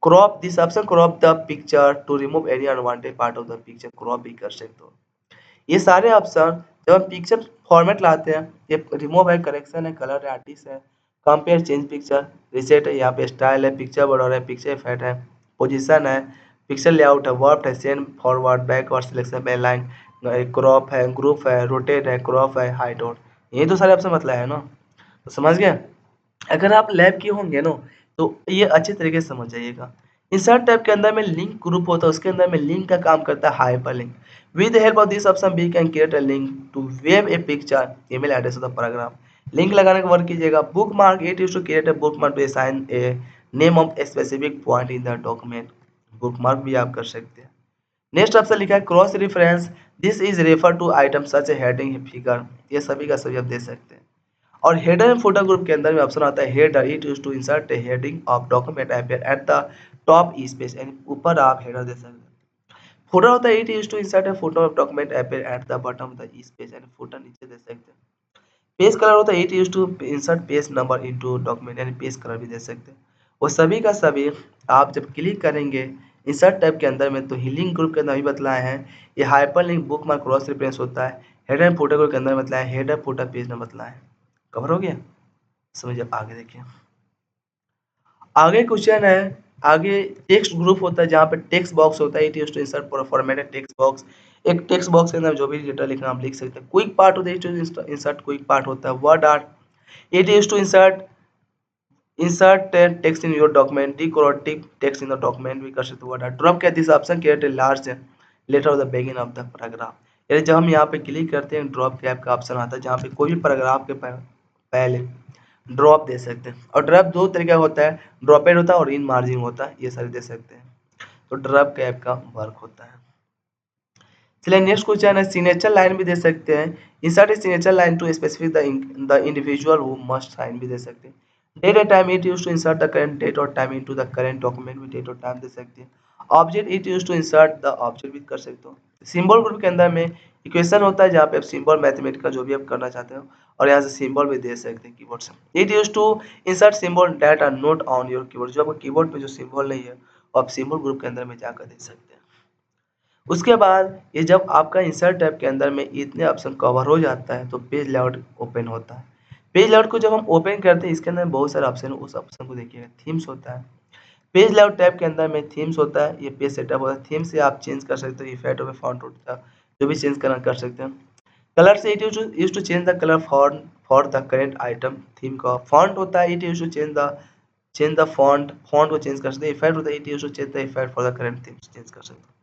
crop this option crop the picture to remove any unwanted part of the picture, crop भी कर सकते हो। ये सारे ऑप्शन जब हम पिक्चर फॉर्मेट लाते हैं, ये रिमूव है, करेक्शन है, कलर है, आर्टिस्ट है, कंपेयर चेंज पिक्चर, रिसेट है, यहाँ पे स्टाइल है, पिक्चर बॉर्डर है, पिक्चर इफेक्ट है, पोजीशन है, पिक्चर लेआउट है, वर्ब है, सेंड फॉरवर्ड बैकवर्ड सिलेक्शन है, लाइन क्रॉप है, ग्रुप है, रोटेट है, क्रॉप है, हाइट आउट, यही तो सारे ऑप्शन मतलब है ना। तो समझ गए? अगर आप लैब किए होंगे ना तो ये अच्छे तरीके से समझ जाइएगा। इंसर्ट टैब के अंदर में लिंक ग्रुप होता है, उसके अंदर में लिंक का काम करता है hyperlink. With the help of this option we can create a link to wave a picture email address of the paragraph. Link लगाने का वर्क कीजिएगा। Bookmark it use to create a bookmark to assign a name of a specific point in the document, bookmark भी आप कर सकते हैं। Next option लिखा है cross reference, this is refer to item such A heading figure, ये सभी का सभी आप दे सकते हैं। और हेडर एंड फुटर ग्रुप के अंदर में ऑप्शन आता है header it use to insert a heading of document appear at the top space, यानी ऊपर आप हेडर दे सकते हैं। फुटर होता है it use to insert a footer of document appear at the bottom of the space, यानी footer नीचे दे सकते हैं। पेज कलर होता है it use to insert page number into document, यानी पेज कलर भी दे सकते हैं। वो सभी का सभी आप जब क्लिक करेंगे इंसर्ट टैब के अंदर में तो हीलिंग ग्रुप के अंदर भी बतलाए हैं। ये hyperlink book mark cross reference होता है। हेडर एंड फुटर के अंदर बतलाया है, हेडर फुटर पेज में बतलाया है। कवर हो गया? समझिए आगे देखिए। आगे क्वेश्चन है, आगे टेक्स्ट ग्रुप होता है जहाँ पे टेक्स्ट बॉक्स होता है it use to insert formatted text box. एक टेक्स्ट बॉक्स के अंदर जो भी डेटा लिखना आप लिख सकते हैं। क्विक पार्ट होता है इंसर्ट क्विक पार्ट होता है। Word art it use to insert text in your document. Decorative text in the document भी कर सकते हो। Word art drop cap this option create a large letter of the beginning of the paragraph, यानी जब हम यहाँ पे click करते हैं ड्रॉप कैप का ऑप्शन आता है जहाँ पे कोई भी पैराग्राफ के पहले ड्रॉप दे सकते हैं। और ड्रॉप दो तरीके का होता है, ड्रॉपेड होता है और इन मार्जिन होता है, ये सारे दे सकते हैं। तो ड्रॉप कैप का वर्क होता है। चलिए नेक्स्ट क्वेश्चन है, सिग्नेचर लाइन भी दे सकते हैं। Insert a signature line to specific the individual who must sign भी दे सकते हैं। Date and time it use to insert the current date और time into the current document में डेट और टाइम दे सकते हैं। Object it use to insert the object भी कर सकते हो। सिंबल ग्रुप के अंदर में इक्वेशन होता है जहाँ पे आप सिंबल मैथमेटिकल जो भी आप करना चाहते हो और यहाँ से सिंबल भी दे सकते हैं कीबोर्ड से। It use to insert symbol that are not on your keyboard, जो आपको कीबोर्ड पे जो सिंबल नहीं है वो आप सिंबल ग्रुप के अंदर में जाकर दे सकते हैं। उसके बाद ये जब आपका इंसर्ट टैब के अंदर में इतने ऑप्शन कवर हो जाता है तो पेज लेआउट ओपन होता है। पेज लेआउट को जब हम ओपन करते हैं इसके अंदर बहुत सारे ऑप्शन है, उस ऑप्शन को देखिएगा। थीम्स होता है पेज लेआउट टैब के अंदर में, थीम्स होता है, ये पेज सेटअप होता है। थीम से आप चेंज कर सकते हो, इफेक्ट हो फॉन्ट होता है, जो भी चेंज करना कर सकते हैं। कलर से it use to change the colour for the current item. Theme का फॉन्ट होता है it use to change the font को चेंज कर सकते हैं। इफेक्ट होता है it use to change the effect for the current theme change कर सकते हैं।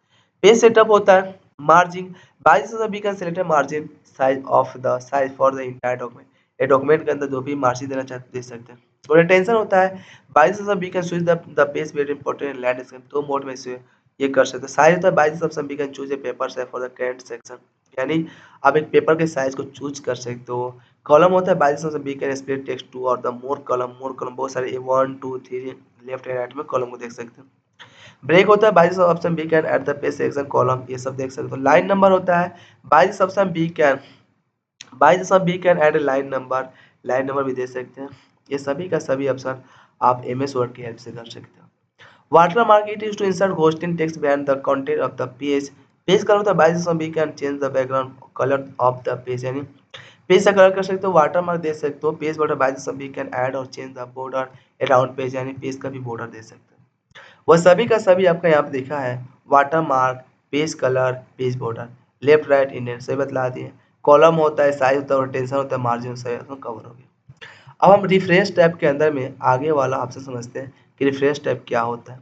पेज सेटअप होता है। Margin by this we can select margin size of the size for the entire document. ये डॉक्यूमेंट के अंदर जो भी मार्जिन देना चाहते दे सकते हैं। और टेंशन होता है by this we can switch the page very important landscape, दो मोड में से ये कर सकते हैं। साइज होता है by this option we can choose a paper size for the current section, यानी आप एक पेपर के साइज को चूज कर सकते हो। कॉलम होता है by this option we can split text two or the more column बहुत सारे 1 2 3 लेफ्ट एंड राइट में कॉलम को देख सकते हैं। ब्रेक होता है by this option we can add the page section column, ये सब देख सकते हो। लाइन नंबर होता है by this option we can add line number भी दे सकते हैं। ये सभी का सभी ऑप्शन आप एमएस वर्ड की हेल्प से कर सकते हो। Watermark it is to insert ghosting text behind the content of the page. Page colour होता है by this option we can change the background colour of the page, यानी page का colour कर सकते हो। वाटरमार्क दे सकते हो। Page border by this option we can add और change the border around page, यानी पेज का भी बॉर्डर दे सकते हो। वह सभी का सभी आपका यहाँ पे देखा है। Water mark, page colour, page border, left right Indian सही बतला दिए। कॉलम होता है, साइज होता है और टेंशन होता है, मार्जिन सही तो कवर हो गया। अब हम रिफ्रेश टैब के अंदर में आगे वाला आपसे समझते हैं कि रिफ्रेश टैब क्या होता है।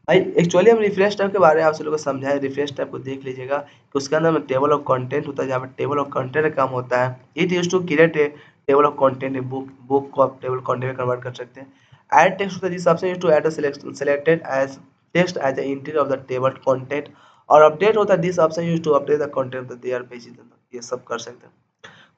भाई एक्चुअली हम रिफ्रेश टैब के बारे में आप लोगों को समझाए। रिफ्रेश टैब को देख लीजिएगा कि उसके अंदर में टेबल ऑफ कंटेंट होता है जहाँ पे टेबल ऑफ कंटेंट का काम होता है। It use to create a table of content, book को आप टेबल कंटेंट में कन्वर्ट कर सकते हैं। ऐड टेक्स्ट होता है जिस option use to add selected as text as the interior of the table content. और अपडेट होता है this option use to update the content of the their pages, ये सब कर सकते हैं।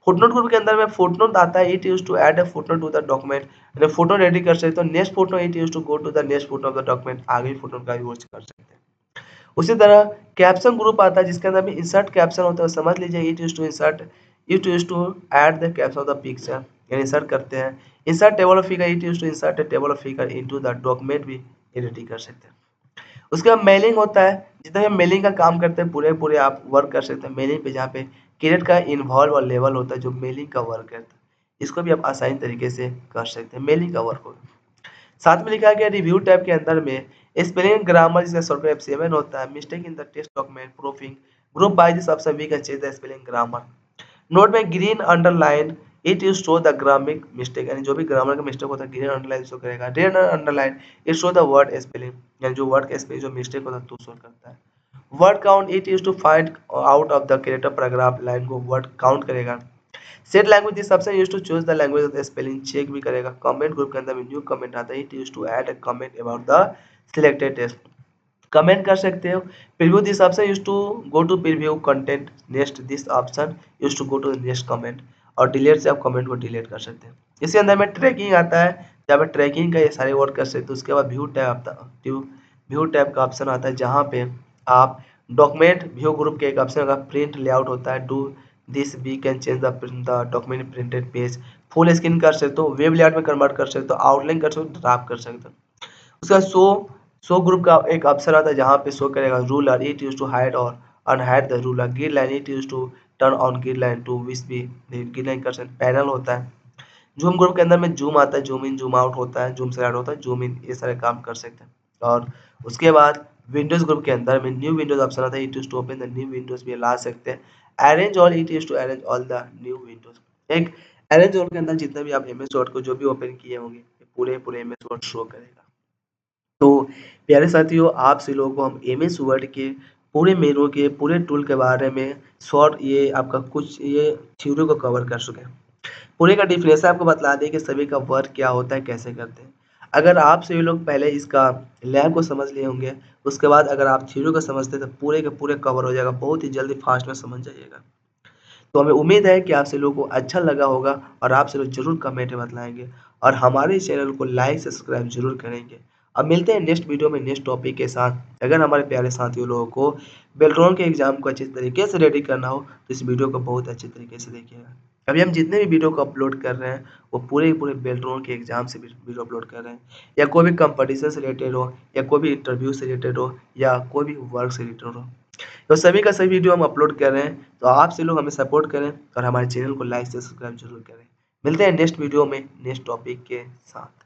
फुटनोट ग्रुप के अंदर में फुटनोट आता है it use to add a footnote to the document, यानी फुटनोट रेडी कर सकते हो। Next footnote it use to go to the next footnote of the document, आगे फुटनोट का यूज कर सकते हैं। उसी तरह कैप्शन ग्रुप आता है जिसके अंदर में इंसर्ट कैप्शन होता है, समझ लीजिए it use to add the caption of the picture, यानी इंसर्ट करते हैं। Insert table of figure it use to insert a table of figure into the document भी एडिटिंग कर सकते हैं। उसके बाद मेलिंग होता है, जितना हम मेलिंग का काम करते हैं पूरे पूरे आप वर्क कर सकते हैं मेलिंग पे, जहाँ पे क्रिएट का इन्वॉल्व और लेवल होता है जो मेलिंग का वर्क करता है। इसको भी आप आसानी तरीके से कर सकते हैं मेलिंग का वर्क होगा। साथ में लिखा गया रिव्यू टैब के अंदर में स्पेलिंग ग्रामर जिसका शॉर्टकट F7 होता है। Mistake in the text document proofing group by this option we can change the spelling grammar. Note में green underline it use show the grammatical mistake, यानी जो भी ग्रामर का मिस्टेक होता है ग्रीन अंडरलाइन शो करेगा। Red underline it show the word spelling, यानी जो वर्ड का स्पेलिंग जो मिस्टेक होता है तो शो करता है। Word count it use to find out of the character paragraph line को वर्ड काउंट करेगा। Set language this option use to choose the language of the spelling check भी करेगा। कमेंट ग्रुप के अंदर में न्यू कमेंट आता है it use to add a comment about the selected text, comment कर सकते हो। Preview this option use to go to preview content. Next this option use to go to next comment, और delete से आप comment को delete कर सकते हैं। इसके अंदर में ट्रैकिंग आता है जहाँ पे ट्रैकिंग का ये सारे वर्क कर सकते हो। उसके बाद व्यू टैब का ऑप्शन आता है जहाँ पे आप डॉक्यूमेंट व्यू ग्रुप के एक ऑप्शन होगा प्रिंट लेआउट होता है। Do this we can change the document printed page, full screen कर सकते हो, वेब लेआउट में कन्वर्ट कर सकते हो, आउटलाइन कर सकते हो, ड्राफ्ट कर सकते हो। उसका शो ग्रुप का एक ऑप्शन आता है जहाँ पे शो करेगा ruler, it use to hide और unhide the ruler, grid line, it use to turn on grid line to which भी ग्रिड लाइन कर सकते। पैनल होता है, जूम ग्रुप के अंदर में जूम आता है, जूम इन जूम आउट होता है, जूम स्लाइड होता है, जूम इन, ये सारे काम कर सकते हैं। और उसके बाद विंडोज ग्रुप के अंदर में न्यू विंडोज ऑप्शन आता है, it use to open the new windows भी ला सकते हैं। Arrange all, it use to arrange all the new windows. एक अरेंज ऑल के अंदर जितने भी आप एमएस वर्ड को जो भी ओपन किए होंगे पूरे पूरे एमएस वर्ड शो करेगा। तो प्यारे साथियों, आप सभी लोगों को हम एमएस वर्ड के पूरे मेनू के पूरे टूल के बारे में शॉर्ट ये आपका कुछ ये थ्योरी को कवर कर चुके हैं। पूरे का डिफिनेशन आपको बतला दें कि सभी का वर्क क्या होता है, कैसे करते हैं। अगर आप सभी लोग पहले इसका लैब को समझ लिए होंगे, उसके बाद अगर आप थ्योरी को समझते हैं तो पूरे के पूरे कवर हो जाएगा, बहुत ही जल्दी फास्ट में समझ जाइएगा। तो हमें उम्मीद है कि आप सभी लोगों को अच्छा लगा होगा और आप सभी लोग ज़रूर कमेंट में बतलाएँगे और हमारे चैनल को लाइक, सब्सक्राइब ज़रूर करेंगे। अब मिलते हैं नेक्स्ट वीडियो में नेक्स्ट टॉपिक के साथ। अगर हमारे प्यारे साथियों लोगों को बेल्ट्रॉन के एग्ज़ाम को अच्छे तरीके से रेडी करना हो, तो इस वीडियो को बहुत अच्छे तरीके से देखिएगा। अभी हम जितने भी वीडियो को अपलोड कर रहे हैं, वो पूरे के पूरे बेल्ट्रॉन के एग्ज़ाम से वीडियो अपलोड कर रहे हैं, या कोई भी कॉम्पिटिशन से रिलेटेड हो, या कोई भी इंटरव्यू से रिलेटेड हो, या कोई भी वर्क से रिलेटेड हो। तो सभी का सभी वीडियो हम अपलोड कर रहे हैं, तो आप से लोग हमें सपोर्ट करें और हमारे चैनल को लाइक से सब्सक्राइब जरूर करें। मिलते हैं नेक्स्ट वीडियो में नेक्स्ट टॉपिक के साथ।